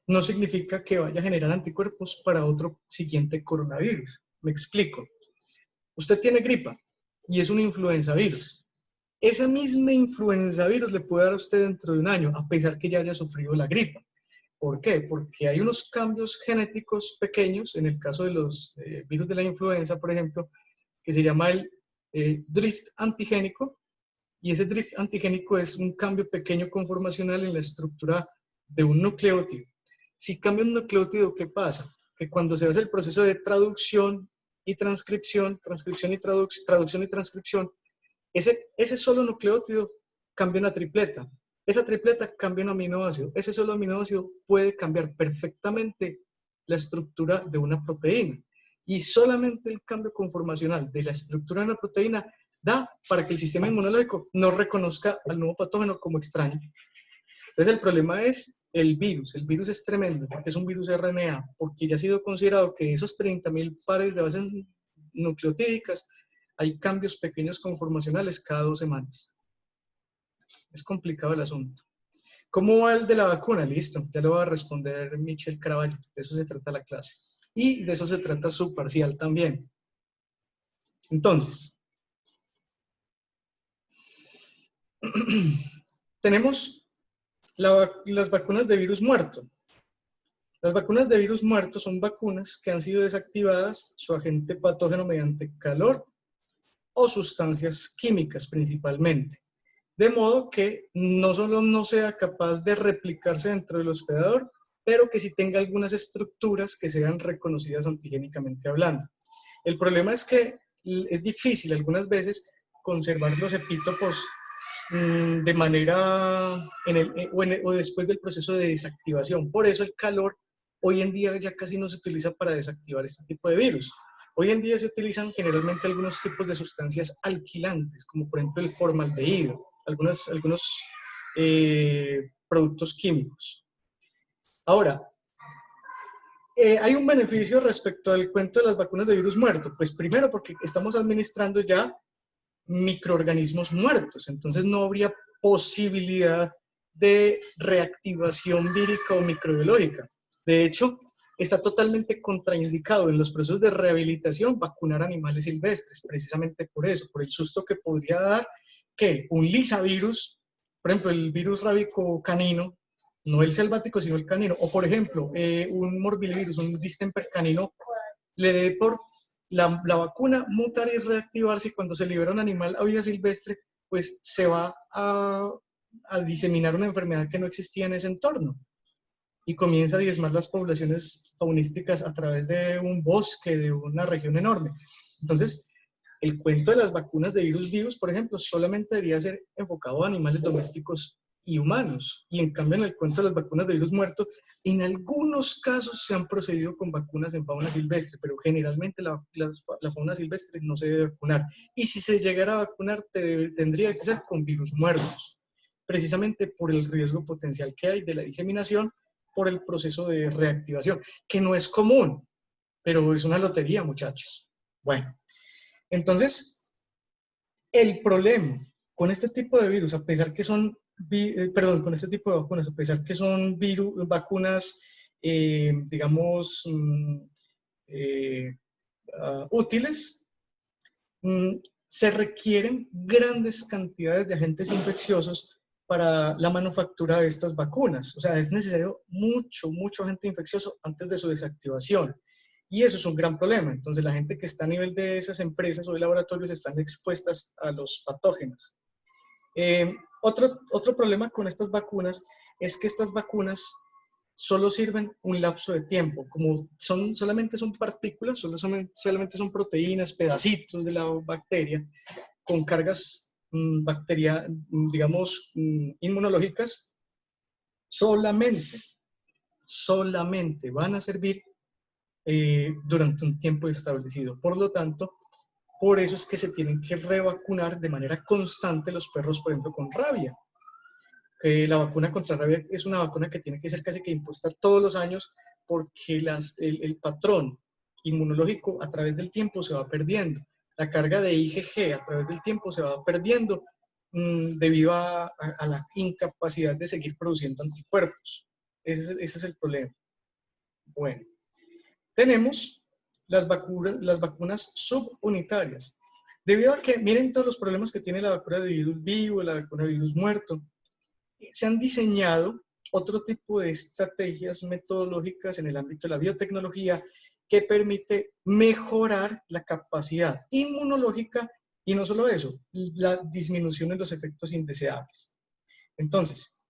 A: no significa que vaya a generar anticuerpos para otro siguiente coronavirus. Me explico. Usted tiene gripa y es un influenza virus. Esa misma influenza virus le puede dar a usted dentro de un año, a pesar que ya haya sufrido la gripa. ¿Por qué? Porque hay unos cambios genéticos pequeños, en el caso de los virus de la influenza, por ejemplo, que se llama el drift antigénico, y ese drift antigénico es un cambio pequeño conformacional en la estructura de un nucleótido. Si cambia un nucleótido, ¿qué pasa? Que cuando se hace el proceso de traducción y transcripción, traducción y transcripción, ese solo nucleótido cambia una tripleta. Esa tripleta cambia un aminoácido. Ese solo aminoácido puede cambiar perfectamente la estructura de una proteína. Y solamente el cambio conformacional de la estructura de una proteína da para que el sistema inmunológico no reconozca al nuevo patógeno como extraño. Entonces el problema es el virus. El virus es tremendo porque es un virus RNA, porque ya ha sido considerado que esos 30,000 pares de bases nucleotídicas hay cambios pequeños conformacionales cada 2 semanas. Es complicado el asunto. ¿Cómo va el de la vacuna? Listo, ya lo va a responder Michelle Caraballo. De eso se trata la clase. Y de eso se trata su parcial también. Entonces, tenemos las vacunas de virus muerto. Las vacunas de virus muerto son vacunas que han sido desactivadas su agente patógeno mediante calor o sustancias químicas principalmente. De modo que no solo no sea capaz de replicarse dentro del hospedador, pero que sí tenga algunas estructuras que sean reconocidas antigénicamente hablando. El problema es que es difícil algunas veces conservar los epítopos de manera o después del proceso de desactivación. Por eso el calor hoy en día ya casi no se utiliza para desactivar este tipo de virus. Hoy en día se utilizan generalmente algunos tipos de sustancias alquilantes, como por ejemplo el formaldehído, algunos productos químicos. Ahora, Hay un beneficio respecto al cuento de las vacunas de virus muerto. Pues primero porque estamos administrando ya microorganismos muertos, entonces no habría posibilidad de reactivación vírica o microbiológica. De hecho, está totalmente contraindicado en los procesos de rehabilitación vacunar animales silvestres, precisamente por eso, por el susto que podría dar que un lisavirus, por ejemplo, el virus rábico canino, no el selvático, sino el canino, o por ejemplo, un morbillivirus, un distemper canino, le dé por la vacuna mutar y reactivarse y cuando se libera un animal a vida silvestre, pues se va a diseminar una enfermedad que no existía en ese entorno y comienza a diezmar las poblaciones faunísticas a través de un bosque, de una región enorme. Entonces, el cuento de las vacunas de virus vivos, por ejemplo, solamente debería ser enfocado a animales domésticos y humanos. Y en cambio, en el cuento de las vacunas de virus muerto, en algunos casos se han procedido con vacunas en fauna silvestre, pero generalmente la fauna silvestre no se debe vacunar. Y si se llegara a vacunar, tendría que ser con virus muertos, precisamente por el riesgo potencial que hay de la diseminación por el proceso de reactivación, que no es común, pero es una lotería, muchachos. Bueno, entonces, el problema con este tipo de virus, a pesar que son, con este tipo de vacunas, a pesar que son vacunas, digamos, útiles, se requieren grandes cantidades de agentes infecciosos para la manufactura de estas vacunas. O sea, es necesario mucho agente infeccioso antes de su desactivación. Y eso es un gran problema. Entonces, la gente que está a nivel de esas empresas o de laboratorios están expuestas a los patógenos. Otro problema con estas vacunas es que estas vacunas solo sirven un lapso de tiempo. Como solamente son partículas, solamente son proteínas, pedacitos de la bacteria, con cargas digamos, inmunológicas, solamente van a servir durante un tiempo establecido. Por lo tanto, por eso es que se tienen que revacunar de manera constante los perros, por ejemplo, con rabia. Que la vacuna contra rabia es una vacuna que tiene que ser casi que impuesta todos los años porque el patrón inmunológico a través del tiempo se va perdiendo. La carga de IgG a través del tiempo se va perdiendo debido a la incapacidad de seguir produciendo anticuerpos. Ese es el problema. Bueno, tenemos las vacunas subunitarias. Debido a que, miren todos los problemas que tiene la vacuna de virus vivo, la vacuna de virus muerto, se han diseñado otro tipo de estrategias metodológicas en el ámbito de la biotecnología que permite mejorar la capacidad inmunológica y no solo eso, la disminución de los efectos indeseables. Entonces,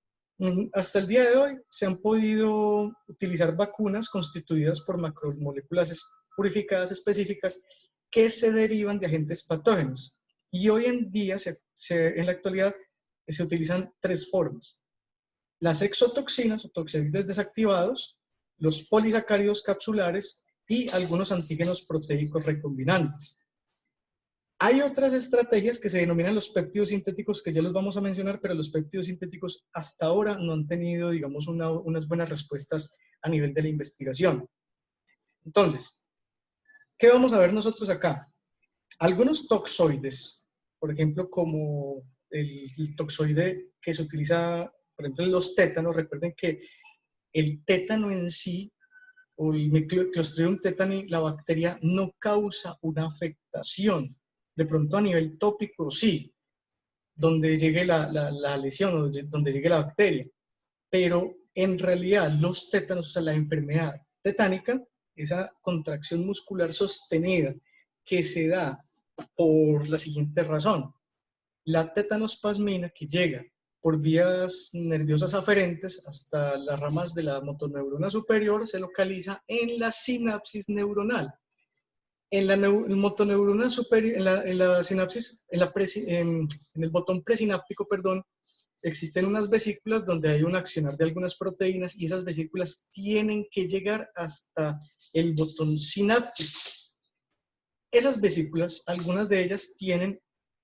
A: hasta el día de hoy se han podido utilizar vacunas constituidas por macromoléculas purificadas específicas que se derivan de agentes patógenos. Y hoy en día, en la actualidad, se utilizan tres formas: las exotoxinas o toxoides desactivados, los polisacáridos capsulares y algunos antígenos proteicos recombinantes. Hay otras estrategias que se denominan los péptidos sintéticos, que ya los vamos a mencionar, pero los péptidos sintéticos hasta ahora no han tenido, digamos, unas buenas respuestas a nivel de la investigación. Entonces, ¿qué vamos a ver nosotros acá? Algunos toxoides, por ejemplo, como el toxoide que se utiliza, por ejemplo, en los tétanos. Recuerden que el tétano en sí, o el Clostridium tetani, la bacteria no causa una afectación. De pronto a nivel tópico sí, donde llegue la lesión o donde llegue la bacteria. Pero en realidad los tétanos, o sea, la enfermedad tetánica, esa contracción muscular sostenida que se da por la siguiente razón: la tetanospasmina, que llega por vías nerviosas aferentes hasta las ramas de la motoneurona superior, se localiza en la sinapsis neuronal. En la motoneurona superior, en la sinapsis, en el botón presináptico, perdón, existen unas vesículas donde hay un accionar de algunas proteínas y esas vesículas tienen que llegar hasta el botón sináptico. Esas vesículas, algunas de ellas tienen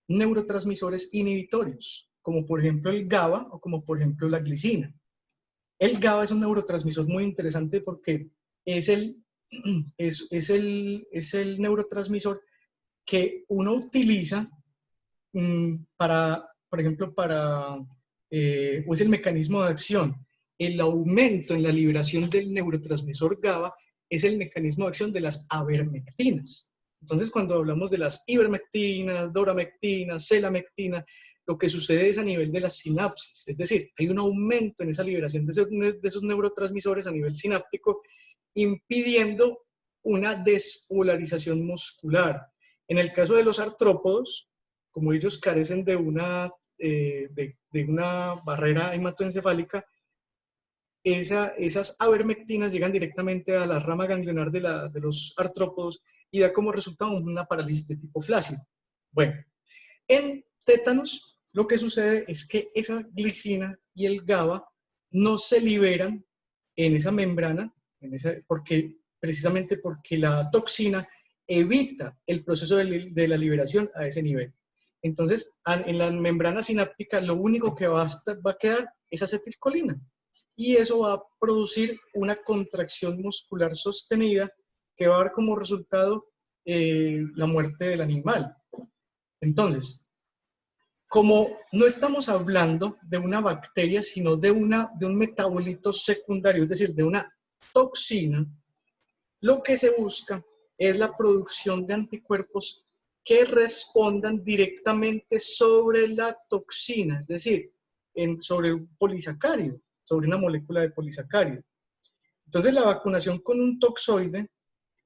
A: neurotransmisores inhibitorios, como por ejemplo el GABA o como por ejemplo la glicina. El GABA es un neurotransmisor muy interesante porque es el neurotransmisor que uno utiliza para, por ejemplo, o es el mecanismo de acción. El aumento en la liberación del neurotransmisor GABA es el mecanismo de acción de las avermectinas. Entonces, cuando hablamos de las ivermectinas, doramectina, celamectina, lo que sucede es a nivel de las sinapsis, es decir, hay un aumento en esa liberación de esos neurotransmisores a nivel sináptico, impidiendo una despolarización muscular. En el caso de los artrópodos, como ellos carecen de una barrera hematoencefálica, esas avermectinas llegan directamente a la rama ganglionar de los artrópodos y da como resultado una parálisis de tipo flácido. Bueno, en tétanos lo que sucede es que esa glicina y el GABA no se liberan en esa membrana, precisamente porque la toxina evita el proceso de la liberación a ese nivel. Entonces, en la membrana sináptica lo único que va a quedar es acetilcolina. Y eso va a producir una contracción muscular sostenida que va a dar como resultado la muerte del animal. Entonces, como no estamos hablando de una bacteria, sino de un metabolito secundario, es decir, de una toxina, lo que se busca es la producción de anticuerpos que respondan directamente sobre la toxina, es decir, sobre un polisacárido, sobre una molécula de polisacárido. Entonces, la vacunación con un toxoide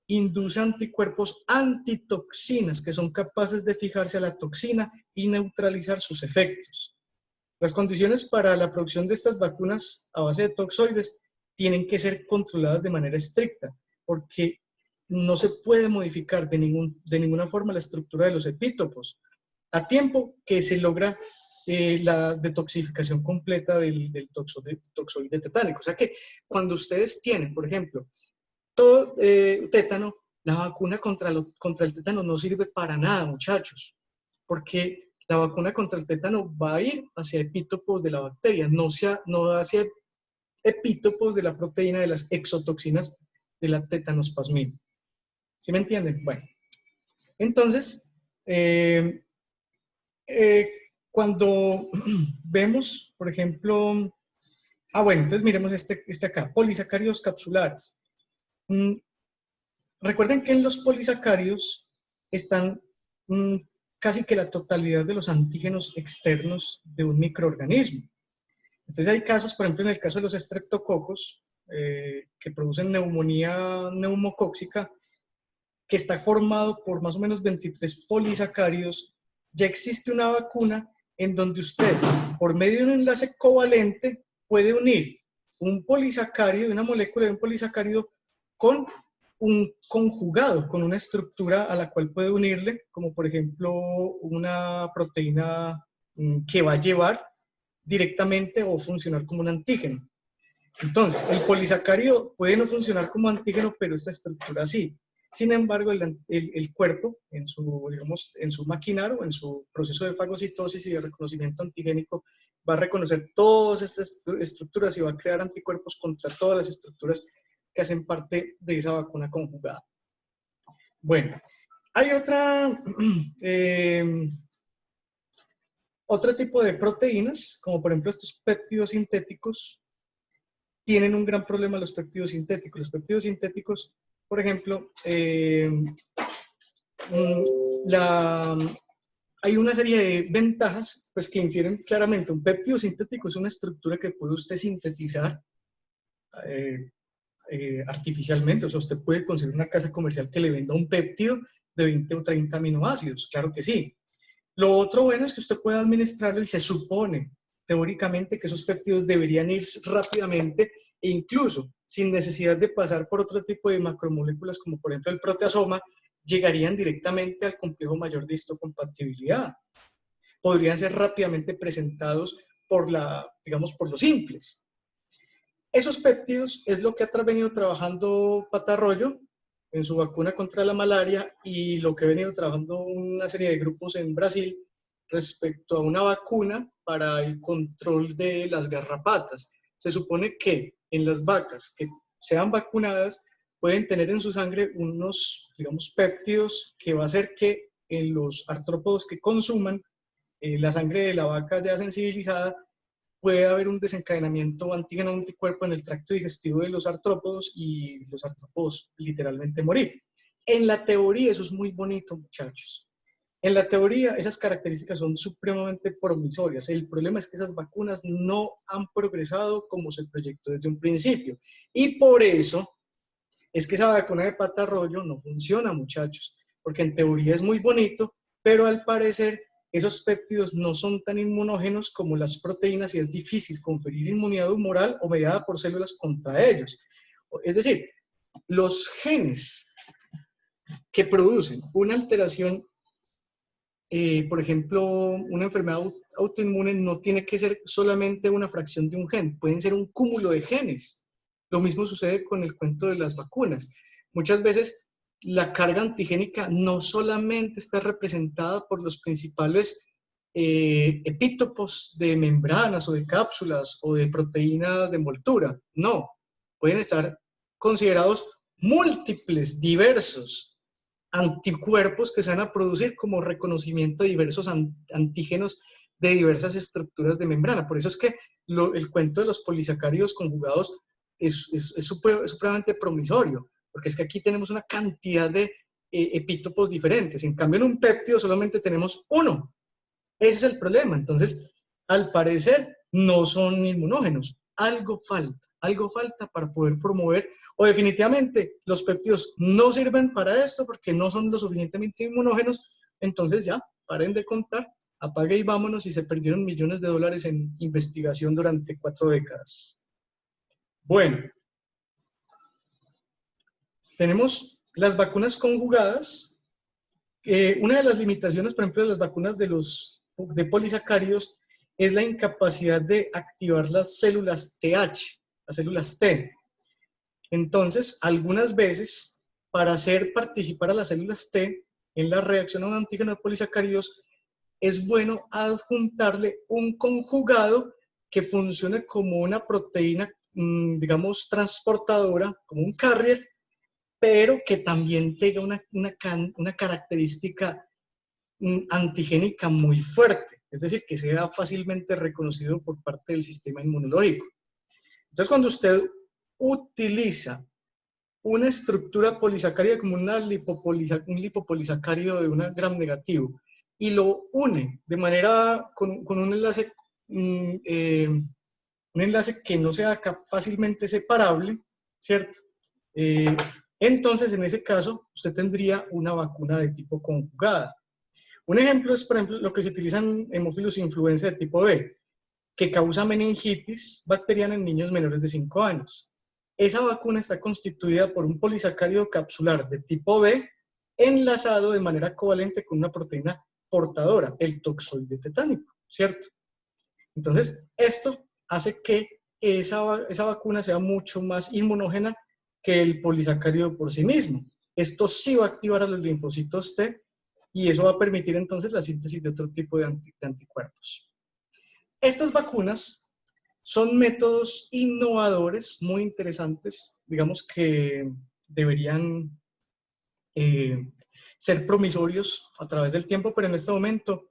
A: induce anticuerpos antitoxinas que son capaces de fijarse a la toxina y neutralizar sus efectos. Las condiciones para la producción de estas vacunas a base de toxoides tienen que ser controladas de manera estricta, porque no se puede modificar de ninguna forma la estructura de los epítopos, a tiempo que se logra la detoxificación completa del toxoide tetánico. O sea que cuando ustedes tienen, por ejemplo, todo tétano, la vacuna contra el tétano no sirve para nada, muchachos, porque la vacuna contra el tétano va a ir hacia epítopos de la bacteria, no hacia epítopos de la proteína de las exotoxinas de la tetanospasmina. ¿Sí me entienden? Bueno, entonces, cuando vemos, por ejemplo, bueno, entonces miremos este acá, polisacáridos capsulares. Recuerden que en los polisacáridos están casi que la totalidad de los antígenos externos de un microorganismo. Entonces hay casos, por ejemplo, en el caso de los estreptococos, que producen neumonía neumocóxica, que está formado por más o menos 23 polisacáridos. Ya existe una vacuna en donde usted, por medio de un enlace covalente, puede unir un polisacárido, una molécula de un polisacárido con un conjugado, con una estructura a la cual puede unirle, como por ejemplo una proteína que va a llevar directamente o funcionar como un antígeno. Entonces, el polisacárido puede no funcionar como antígeno, pero esta estructura sí. Sin embargo, el cuerpo, en su maquinar o en su proceso de fagocitosis y de reconocimiento antigénico, va a reconocer todas estas estructuras y va a crear anticuerpos contra todas las estructuras que hacen parte de esa vacuna conjugada. Bueno, hay otro tipo de proteínas, como por ejemplo estos péptidos sintéticos. Tienen un gran problema los péptidos sintéticos. Los péptidos sintéticos, por ejemplo, hay una serie de ventajas pues, que infieren claramente. Un péptido sintético es una estructura que puede usted sintetizar artificialmente. O sea, usted puede conseguir una casa comercial que le venda un péptido de 20 o 30 aminoácidos, claro que sí. Lo otro bueno es que usted puede administrarlo y se supone teóricamente que esos péptidos deberían ir rápidamente e incluso sin necesidad de pasar por otro tipo de macromoléculas como por ejemplo el proteasoma, llegarían directamente al complejo mayor de histocompatibilidad. Podrían ser rápidamente presentados por los simples. Esos péptidos es lo que ha venido trabajando Patarroyo en su vacuna contra la malaria y lo que ha venido trabajando una serie de grupos en Brasil respecto a una vacuna para el control de las garrapatas. Se supone que en las vacas que sean vacunadas pueden tener en su sangre unos, digamos, péptidos que va a hacer que en los artrópodos que consuman la sangre de la vaca ya sensibilizada, puede haber un desencadenamiento antígeno-anticuerpo en el tracto digestivo de los artrópodos y los artrópodos literalmente morir. En la teoría eso es muy bonito, muchachos. En la teoría esas características son supremamente promisorias. El problema es que esas vacunas no han progresado como se proyectó desde un principio. Y por eso es que esa vacuna de patarroyo no funciona, muchachos, porque en teoría es muy bonito, pero al parecer esos péptidos no son tan inmunógenos como las proteínas y es difícil conferir inmunidad humoral o mediada por células contra ellos. Es decir, los genes que producen una alteración, por ejemplo, una enfermedad autoinmune, no tiene que ser solamente una fracción de un gen, pueden ser un cúmulo de genes. Lo mismo sucede con el cuento de las vacunas. Muchas veces la carga antigénica no solamente está representada por los principales epítopos de membranas o de cápsulas o de proteínas de envoltura. No, pueden estar considerados múltiples, diversos anticuerpos que se van a producir como reconocimiento de diversos antígenos de diversas estructuras de membrana. Por eso es que el cuento de los polisacáridos conjugados es supremamente promisorio, porque es que aquí tenemos una cantidad de epítopos diferentes. En cambio, en un péptido solamente tenemos uno. Ese es el problema. Entonces, al parecer, no son inmunógenos. Algo falta para poder promover, o definitivamente los péptidos no sirven para esto porque no son lo suficientemente inmunógenos. Entonces ya, paren de contar, apague y vámonos, y se perdieron millones de dólares en investigación durante 4 décadas. Bueno, tenemos las vacunas conjugadas. Una de las limitaciones, por ejemplo, de las vacunas de polisacáridos es la incapacidad de activar las células TH, las células T. Entonces, algunas veces, para hacer participar a las células T en la reacción a un antígeno de polisacáridos, es bueno adjuntarle un conjugado que funcione como una proteína, digamos, transportadora, como un carrier, pero que también tenga una característica antigénica muy fuerte, es decir, que sea fácilmente reconocido por parte del sistema inmunológico. Entonces, cuando usted utiliza una estructura polisacárida como un lipopolisacárido de un gram negativo y lo une de manera con un enlace que no sea fácilmente separable, ¿cierto? Entonces, en ese caso, usted tendría una vacuna de tipo conjugada. Un ejemplo es, por ejemplo, lo que se utiliza en hemófilos influenza de tipo B, que causa meningitis bacteriana en niños menores de 5 años. Esa vacuna está constituida por un polisacárido capsular de tipo B enlazado de manera covalente con una proteína portadora, el toxoide tetánico, ¿cierto? Entonces, esto hace que esa vacuna sea mucho más inmunógena que el polisacárido por sí mismo. Esto sí va a activar a los linfocitos T y eso va a permitir entonces la síntesis de otro tipo de anticuerpos. Estas vacunas son métodos innovadores, muy interesantes, digamos que deberían ser promisorios a través del tiempo, pero en este momento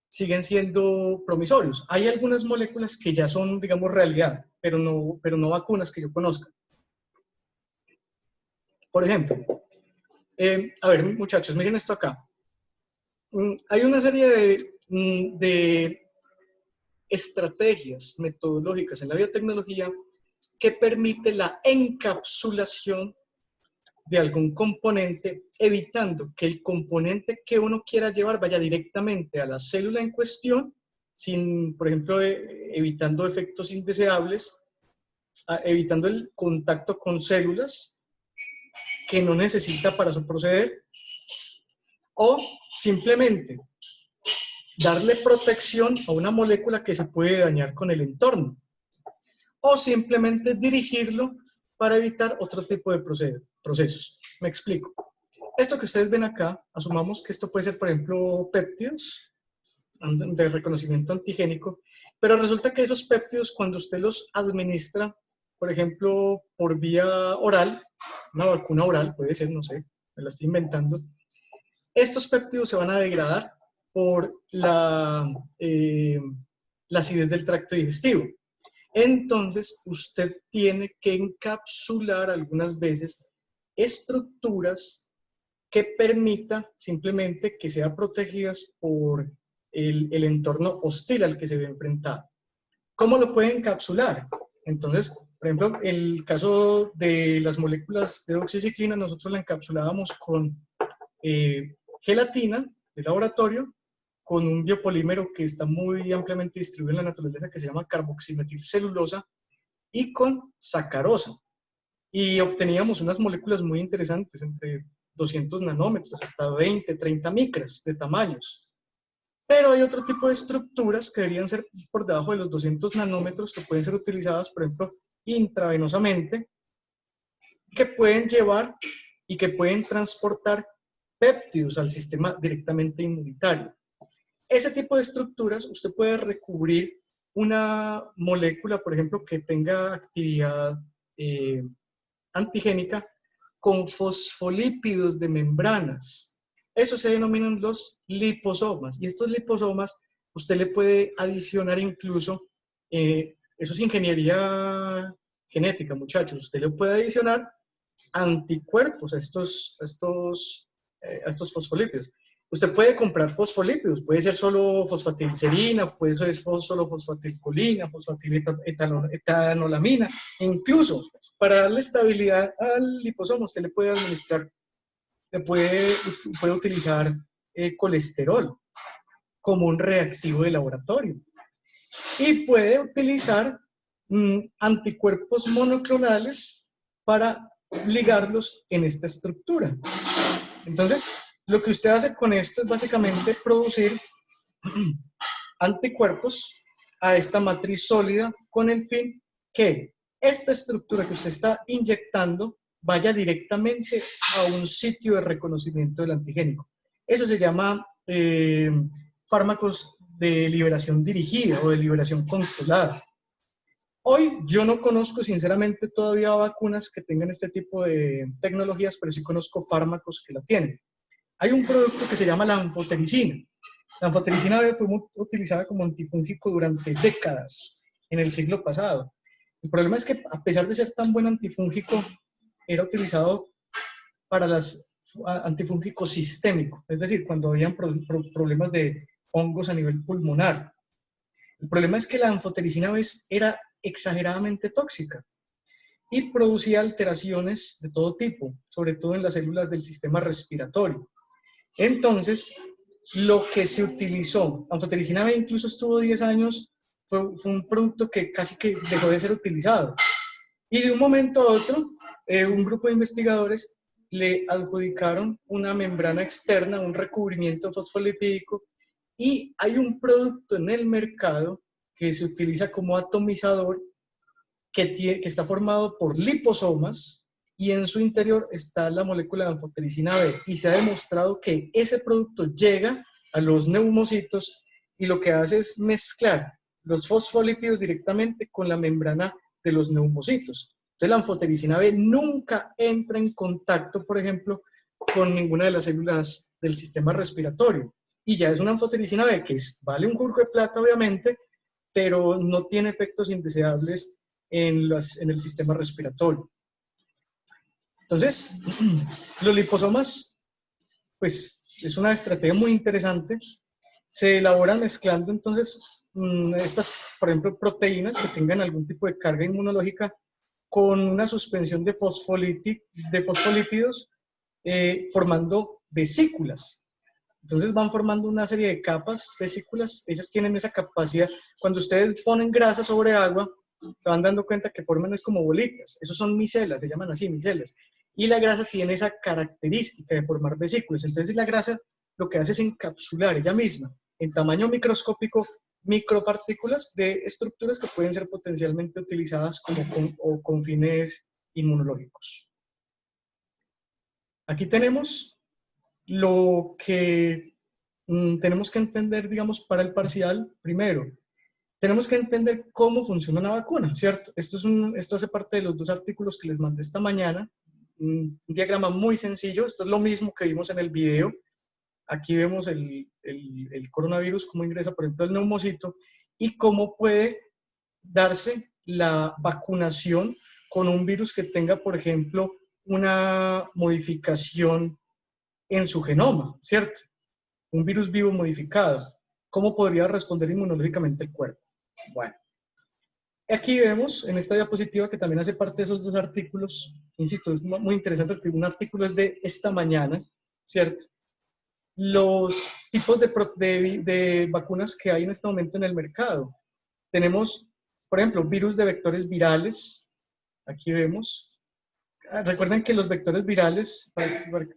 A: siguen siendo promisorios. Hay algunas moléculas que ya son, digamos, realidad, pero no vacunas que yo conozca. Por ejemplo, a ver, muchachos, miren esto acá. Hay una serie de estrategias metodológicas en la biotecnología que permite la encapsulación de algún componente, evitando que el componente que uno quiera llevar vaya directamente a la célula en cuestión, sin, por ejemplo, evitando efectos indeseables, evitando el contacto con células que no necesita para su proceder, o simplemente darle protección a una molécula que se puede dañar con el entorno, o simplemente dirigirlo para evitar otro tipo de procesos. Me explico. Esto que ustedes ven acá, asumamos que esto puede ser, por ejemplo, péptidos de reconocimiento antigénico, pero resulta que esos péptidos, cuando usted los administra por ejemplo, por vía oral, una vacuna oral, puede ser, no sé, me la estoy inventando, estos péptidos se van a degradar por la acidez del tracto digestivo. Entonces, usted tiene que encapsular algunas veces estructuras que permita simplemente que sean protegidas por el entorno hostil al que se ve enfrentado. ¿Cómo lo puede encapsular? Entonces, por ejemplo, el caso de las moléculas de doxiciclina, nosotros la encapsulábamos con gelatina de laboratorio, con un biopolímero que está muy ampliamente distribuido en la naturaleza, que se llama carboximetilcelulosa, y con sacarosa. Y obteníamos unas moléculas muy interesantes, entre 200 nanómetros hasta 20, 30 micras de tamaños. Pero hay otro tipo de estructuras que deberían ser por debajo de los 200 nanómetros, que pueden ser utilizadas, por ejemplo, intravenosamente, que pueden llevar y que pueden transportar péptidos al sistema directamente inmunitario. Ese tipo de estructuras, usted puede recubrir una molécula, por ejemplo, que tenga actividad antigénica con fosfolípidos de membranas. Eso se denominan los liposomas. Y estos liposomas, usted le puede adicionar incluso, eso es ingeniería genética, muchachos, usted le puede adicionar anticuerpos a estos fosfolípidos. Usted puede comprar fosfolípidos, puede ser solo fosfatilcerina, puede ser solo fosfatilcolina, fosfatiletanolamina, incluso para darle estabilidad al liposoma, usted le puede administrar, puede utilizar colesterol como un reactivo de laboratorio y puede utilizar anticuerpos monoclonales para ligarlos en esta estructura. Entonces, lo que usted hace con esto es básicamente producir anticuerpos a esta matriz sólida con el fin que esta estructura que usted está inyectando vaya directamente a un sitio de reconocimiento del antigénico. Eso se llama fármacos de liberación dirigida o de liberación controlada. Hoy yo no conozco sinceramente todavía vacunas que tengan este tipo de tecnologías, pero sí conozco fármacos que la tienen. Hay un producto que se llama la anfotericina. La anfotericina fue utilizada como antifúngico durante décadas en el siglo pasado. El problema es que a pesar de ser tan buen antifúngico, era utilizado para los antifúngicos sistémicos, es decir, cuando habían problemas de hongos a nivel pulmonar. El problema es que la anfotericina era exageradamente tóxica y producía alteraciones de todo tipo, sobre todo en las células del sistema respiratorio. Entonces, lo que se utilizó, anfotericina B incluso estuvo 10 años, fue un producto que casi que dejó de ser utilizado. Y de un momento a otro, un grupo de investigadores le adjudicaron una membrana externa, un recubrimiento fosfolipídico, y hay un producto en el mercado que se utiliza como atomizador que está formado por liposomas y en su interior está la molécula de anfotericina B. Y se ha demostrado que ese producto llega a los neumocitos y lo que hace es mezclar los fosfolípidos directamente con la membrana de los neumocitos. Entonces la anfotericina B nunca entra en contacto, por ejemplo, con ninguna de las células del sistema respiratorio. Y ya es una anfotericina B que vale un curco de plata, obviamente, pero no tiene efectos indeseables en el sistema respiratorio. Entonces, los liposomas, pues es una estrategia muy interesante. Se elaboran mezclando entonces estas, por ejemplo, proteínas que tengan algún tipo de carga inmunológica con una suspensión de fosfolípidos formando vesículas. Entonces van formando una serie de capas, vesículas, ellas tienen esa capacidad. Cuando ustedes ponen grasa sobre agua, se van dando cuenta que forman es como bolitas. Esos son micelas, se llaman así, micelas. Y la grasa tiene esa característica de formar vesículas. Entonces la grasa lo que hace es encapsular ella misma, en tamaño microscópico, micropartículas de estructuras que pueden ser potencialmente utilizadas con fines inmunológicos. Aquí tenemos lo que tenemos que entender, digamos, para el parcial. Primero, tenemos que entender cómo funciona una vacuna, ¿cierto? Esto hace parte de los 2 artículos que les mandé esta mañana. Un diagrama muy sencillo. Esto es lo mismo que vimos en el video. Aquí vemos el coronavirus, cómo ingresa, por ejemplo, el neumocito y cómo puede darse la vacunación con un virus que tenga, por ejemplo, una modificación en su genoma, ¿cierto? Un virus vivo modificado. ¿Cómo podría responder inmunológicamente el cuerpo? Bueno, aquí vemos en esta diapositiva que también hace parte de esos 2 artículos. Insisto, es muy interesante porque un artículo es de esta mañana, ¿cierto? Los tipos de vacunas que hay en este momento en el mercado. Tenemos, por ejemplo, virus de vectores virales. Aquí vemos. Recuerden que los vectores virales,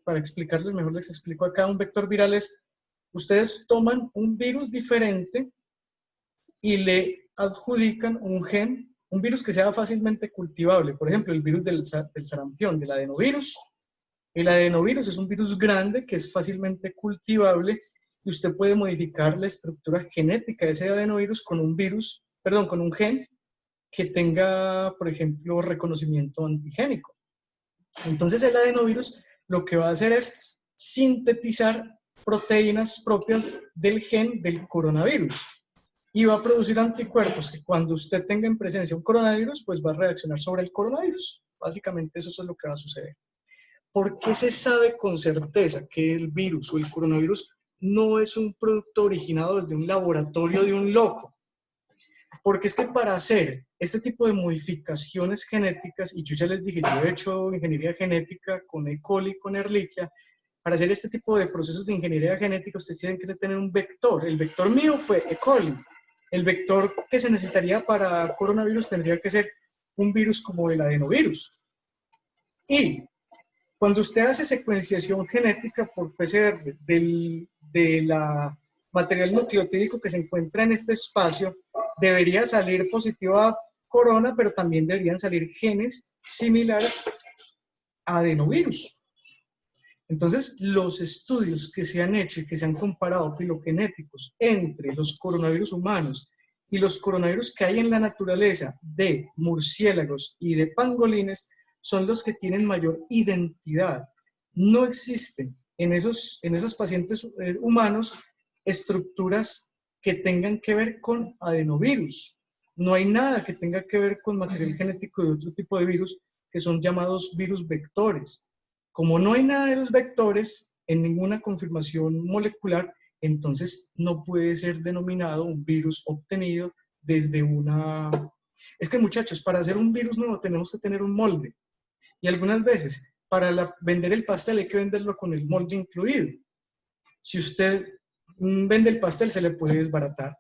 A: para explicarles mejor, les explico acá. Un vector viral es, ustedes toman un virus diferente y le adjudican un gen, un virus que sea fácilmente cultivable. Por ejemplo, el virus del sarampión, del adenovirus. El adenovirus es un virus grande que es fácilmente cultivable y usted puede modificar la estructura genética de ese adenovirus con un virus, perdón, con un gen que tenga, por ejemplo, reconocimiento antigénico. Entonces el adenovirus lo que va a hacer es sintetizar proteínas propias del gen del coronavirus y va a producir anticuerpos que cuando usted tenga en presencia un coronavirus, pues va a reaccionar sobre el coronavirus. Básicamente eso es lo que va a suceder. ¿Por qué se sabe con certeza que el virus o el coronavirus no es un producto originado desde un laboratorio de un loco? Porque es que para hacer este tipo de modificaciones genéticas, y yo ya les dije, yo he hecho ingeniería genética con E. coli, con Ehrlichia, para hacer este tipo de procesos de ingeniería genética, ustedes tienen que tener un vector. El vector mío fue E. coli. El vector que se necesitaría para coronavirus tendría que ser un virus como el adenovirus. Y cuando usted hace secuenciación genética por PCR de la material nucleotídico que se encuentra en este espacio, debería salir positivo a corona, pero también deberían salir genes similares a adenovirus. Entonces, los estudios que se han hecho y que se han comparado filogenéticos entre los coronavirus humanos y los coronavirus que hay en la naturaleza de murciélagos y de pangolines son los que tienen mayor identidad. No existen en esos pacientes humanos estructuras que tengan que ver con adenovirus. No hay nada que tenga que ver con material genético de otro tipo de virus que son llamados virus vectores. Como no hay nada de los vectores en ninguna confirmación molecular, entonces no puede ser denominado un virus obtenido desde una... Es que muchachos, para hacer un virus nuevo tenemos que tener un molde. Y algunas veces, para vender el pastel hay que venderlo con el molde incluido. Si usted vende el pastel, se le puede desbaratar.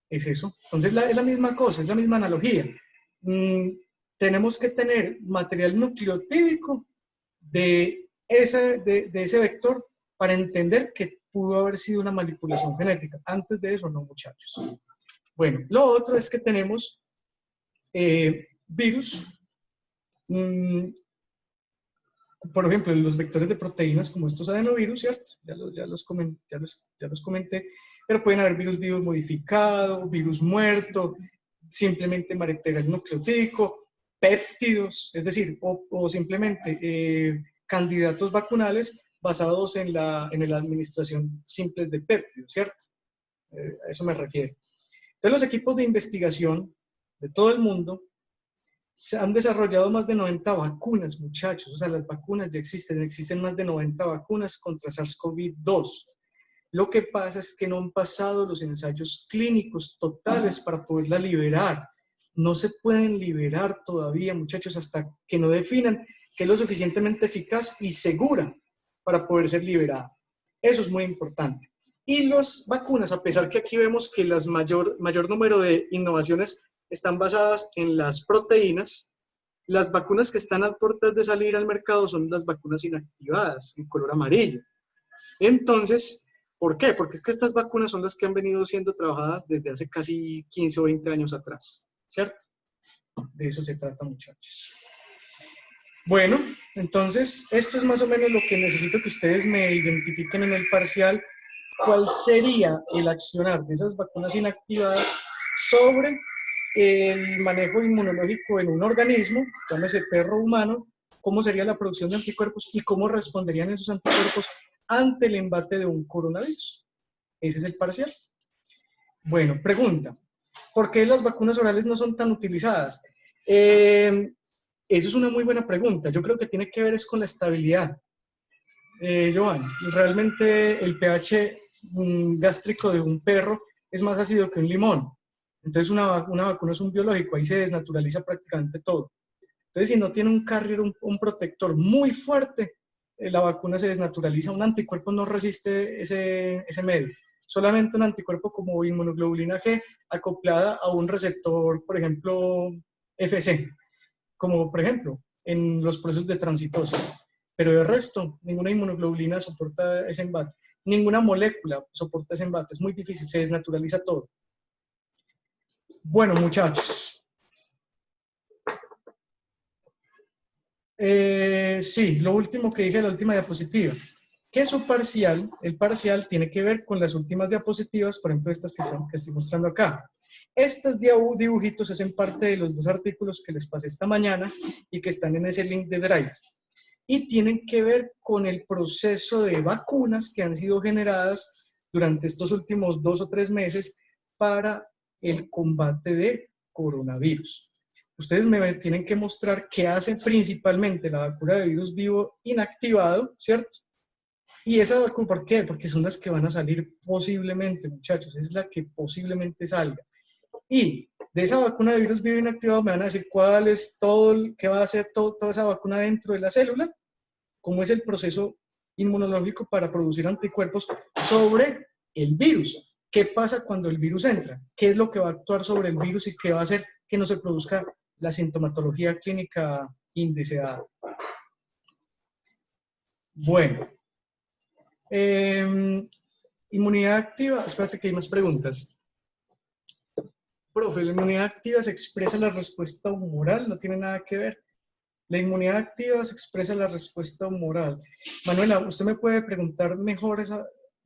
A: Es eso. Entonces, es la misma cosa, es la misma analogía. Tenemos que tener material nucleotídico de ese vector para entender que pudo haber sido una manipulación genética. Antes de eso, no, muchachos. Bueno, lo otro es que tenemos virus, por ejemplo, los vectores de proteínas como estos adenovirus, ¿cierto? Ya los comenté, pero pueden haber virus vivo modificado, virus muerto, simplemente material nucleotídico, péptidos, es decir, o simplemente candidatos vacunales basados en la administración simple de péptidos, ¿cierto? A eso me refiero. Entonces, los equipos de investigación de todo el mundo se han desarrollado más de 90 vacunas, muchachos. O sea, las vacunas ya existen más de 90 vacunas contra SARS-CoV-2. Lo que pasa es que no han pasado los ensayos clínicos totales para poderla liberar. No se pueden liberar todavía, muchachos, hasta que no definan que es lo suficientemente eficaz y segura para poder ser liberada. Eso es muy importante. Y las vacunas, a pesar que aquí vemos que el mayor número de innovaciones están basadas en las proteínas, las vacunas que están a puertas de salir al mercado son las vacunas inactivadas, en color amarillo. Entonces, ¿por qué? Porque es que estas vacunas son las que han venido siendo trabajadas desde hace casi 15 o 20 años atrás, ¿cierto? De eso se trata, muchachos. Bueno, entonces, esto es más o menos lo que necesito que ustedes me identifiquen en el parcial. ¿Cuál sería el accionar de esas vacunas inactivadas sobre el manejo inmunológico en un organismo, llámese perro o humano, cómo sería la producción de anticuerpos y cómo responderían esos anticuerpos ante el embate de un coronavirus. Ese es el parcial. Bueno, pregunta, ¿por qué las vacunas orales no son tan utilizadas? Eso es una muy buena pregunta. Yo creo que tiene que ver es con la estabilidad. Joan, realmente el pH gástrico de un perro es más ácido que un limón. Entonces una vacuna es un biológico, ahí se desnaturaliza prácticamente todo. Entonces si no tiene un carrier, un protector muy fuerte, la vacuna se desnaturaliza, un anticuerpo no resiste ese medio. Solamente un anticuerpo como inmunoglobulina G acoplada a un receptor, por ejemplo, FC, como por ejemplo en los procesos de transitosis. Pero de resto, ninguna inmunoglobulina soporta ese embate. Ninguna molécula soporta ese embate. Es muy difícil, se desnaturaliza todo. Bueno, muchachos. Sí, lo último que dije, la última diapositiva. Que su parcial, el parcial tiene que ver con las últimas diapositivas, por ejemplo, estas que estoy mostrando acá. Estos dibujitos hacen parte de los dos artículos que les pasé esta mañana y que están en ese link de Drive. Y tienen que ver con el proceso de vacunas que han sido generadas durante estos últimos 2 o 3 meses para el combate de coronavirus. Ustedes me tienen que mostrar qué hace principalmente la vacuna de virus vivo inactivado, ¿cierto? Y esa vacuna, ¿por qué? Porque son las que van a salir posiblemente, muchachos, es la que posiblemente salga. Y de esa vacuna de virus vivo inactivado me van a decir cuál es todo, qué va a hacer toda esa vacuna dentro de la célula, cómo es el proceso inmunológico para producir anticuerpos sobre el virus. ¿Qué pasa cuando el virus entra? ¿Qué es lo que va a actuar sobre el virus y qué va a hacer que no se produzca la sintomatología clínica indeseada? Bueno, inmunidad activa, espérate que hay más preguntas. Profe, la inmunidad activa se expresa la respuesta humoral, no tiene nada que ver. La inmunidad activa se expresa la respuesta humoral. Manuela, usted me puede preguntar mejor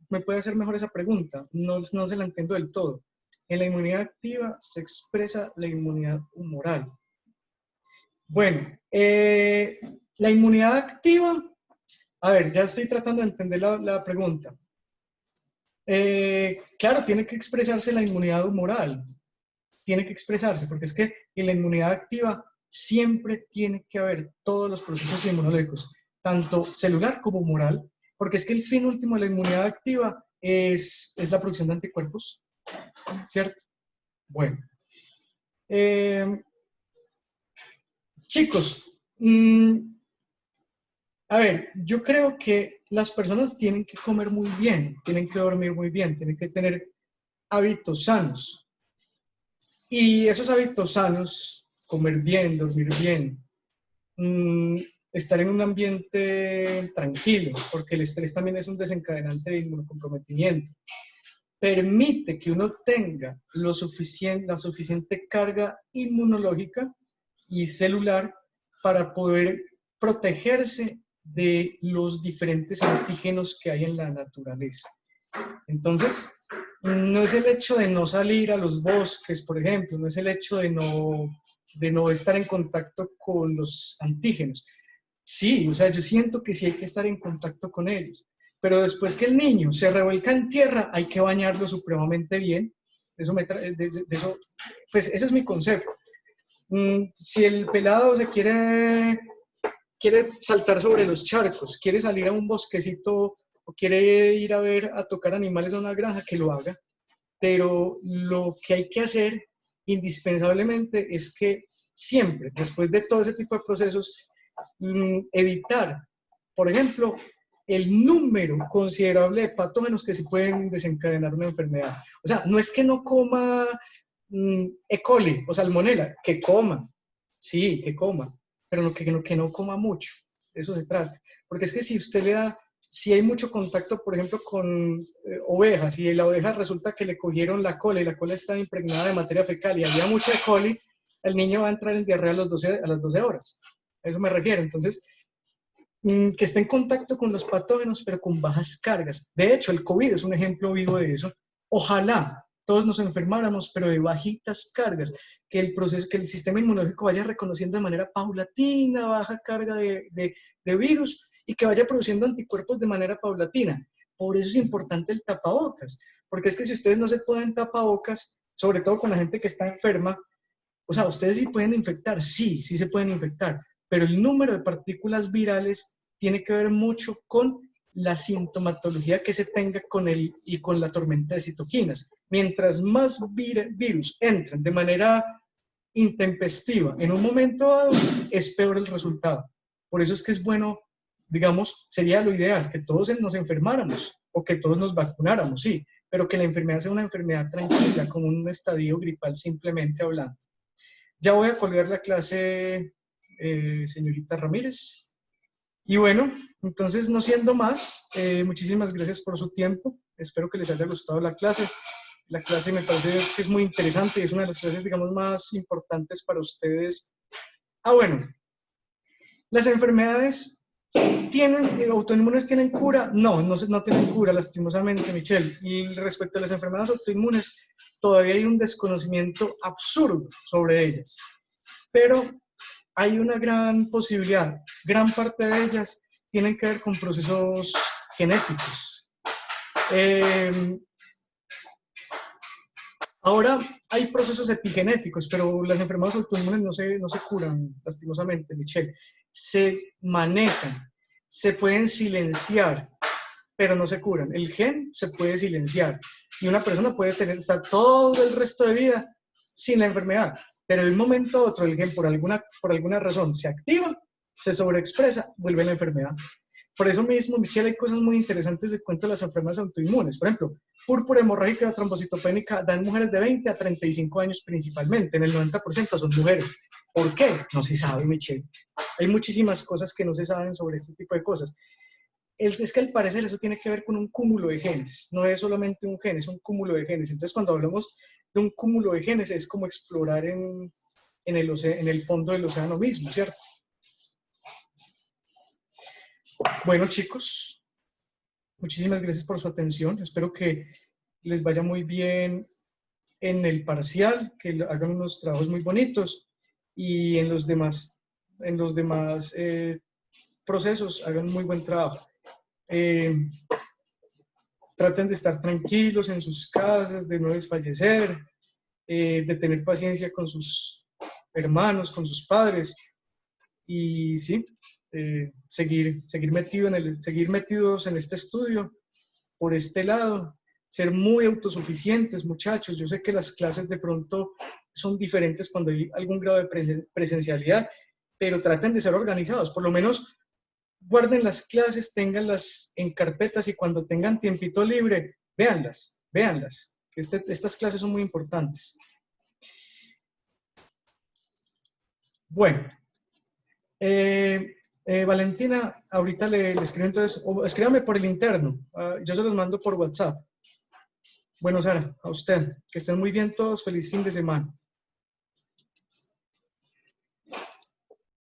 A: me puede hacer mejor esa pregunta. No se la entiendo del todo. En la inmunidad activa se expresa la inmunidad humoral. Bueno, la inmunidad activa, a ver, ya estoy tratando de entender la pregunta. Claro, tiene que expresarse la inmunidad humoral. Tiene que expresarse, porque es que en la inmunidad activa siempre tiene que haber todos los procesos inmunológicos, tanto celular como humoral, porque es que el fin último de la inmunidad activa es la producción de anticuerpos, ¿cierto? Bueno. Chicos, a ver, yo creo que las personas tienen que comer muy bien, tienen que dormir muy bien, tienen que tener hábitos sanos. Y esos hábitos sanos, comer bien, dormir bien, estar en un ambiente tranquilo, porque el estrés también es un desencadenante de inmunocomprometimiento, permite que uno tenga la suficiente carga inmunológica y celular para poder protegerse de los diferentes antígenos que hay en la naturaleza. Entonces, no es el hecho de no salir a los bosques, por ejemplo, no es el hecho de no estar en contacto con los antígenos. Sí, o sea, yo siento que sí hay que estar en contacto con ellos, pero después que el niño se revuelca en tierra, hay que bañarlo supremamente bien. Pues ese es mi concepto. Si el pelado se quiere saltar sobre los charcos, quiere salir a un bosquecito o quiere ir a tocar animales a una granja, que lo haga. Pero lo que hay que hacer indispensablemente es que siempre, después de todo ese tipo de procesos, evitar, por ejemplo, el número considerable de patógenos que se pueden desencadenar una enfermedad. O sea, no es que no coma E. coli o salmonella, que coma, sí, que coma, pero que no coma mucho, de eso se trata. Porque es que si usted le da, si hay mucho contacto, por ejemplo, con ovejas, y la oveja resulta que le cogieron la cola y la cola está impregnada de materia fecal y había mucha E. coli, el niño va a entrar en diarrea a las 12 horas. A eso me refiero. Entonces, que esté en contacto con los patógenos, pero con bajas cargas. De hecho, el COVID es un ejemplo vivo de eso. Ojalá todos nos enfermáramos, pero de bajitas cargas, que el proceso, que el sistema inmunológico vaya reconociendo de manera paulatina, baja carga de virus y que vaya produciendo anticuerpos de manera paulatina. Por eso es importante el tapabocas, porque es que si ustedes no se ponen tapabocas, sobre todo con la gente que está enferma, o sea, ustedes sí pueden infectar, sí se pueden infectar, pero el número de partículas virales tiene que ver mucho con la sintomatología que se tenga con y con la tormenta de citoquinas. Mientras más virus entran de manera intempestiva en un momento dado, es peor el resultado. Por eso es que es bueno, digamos, sería lo ideal, que todos nos enfermáramos o que todos nos vacunáramos, sí, pero que la enfermedad sea una enfermedad tranquila, como un estadio gripal simplemente hablando. Ya voy a colgar la clase, señorita Ramírez. Y bueno, entonces no siendo más, muchísimas gracias por su tiempo. Espero que les haya gustado la clase. La clase me parece que es muy interesante y es una de las clases, digamos, más importantes para ustedes. Bueno, las enfermedades autoinmunes tienen cura. No tienen cura, lastimosamente, Michelle. Y respecto a las enfermedades autoinmunes, todavía hay un desconocimiento absurdo sobre ellas. Pero hay una gran posibilidad, gran parte de ellas tienen que ver con procesos genéticos. Ahora hay procesos epigenéticos, pero las enfermedades autoinmunes no se curan, lastimosamente, Michelle. Se manejan, se pueden silenciar, pero no se curan. El gen se puede silenciar y una persona puede estar todo el resto de vida sin la enfermedad, pero de un momento a otro el gen por alguna razón se activa, se sobreexpresa, vuelve la enfermedad. Por eso mismo, Michelle, hay cosas muy interesantes de cuento de las enfermedades autoinmunes. Por ejemplo, púrpura hemorrágica trombocitopénica da en mujeres de 20 a 35 años principalmente, en el 90% son mujeres. ¿Por qué? No se sabe, Michelle. Hay muchísimas cosas que no se saben sobre este tipo de cosas. Es que al parecer eso tiene que ver con un cúmulo de genes, no es solamente un gen, es un cúmulo de genes. Entonces cuando hablamos de un cúmulo de genes es como explorar en el fondo del océano mismo, ¿cierto? Bueno, chicos, muchísimas gracias por su atención. Espero que les vaya muy bien en el parcial, que hagan unos trabajos muy bonitos y en los demás procesos hagan muy buen trabajo. Traten de estar tranquilos en sus casas, de no desfallecer, de tener paciencia con sus hermanos, con sus padres y sí, seguir metidos en este estudio, por este lado, ser muy autosuficientes, muchachos. Yo sé que las clases de pronto son diferentes cuando hay algún grado de presencialidad, pero traten de ser organizados, por lo menos guarden las clases, ténganlas en carpetas y cuando tengan tiempito libre, véanlas. Estas clases son muy importantes. Bueno, Valentina, ahorita le escribo entonces, o escríbame por el interno, yo se los mando por WhatsApp. Bueno, Sara, a usted, que estén muy bien todos, feliz fin de semana.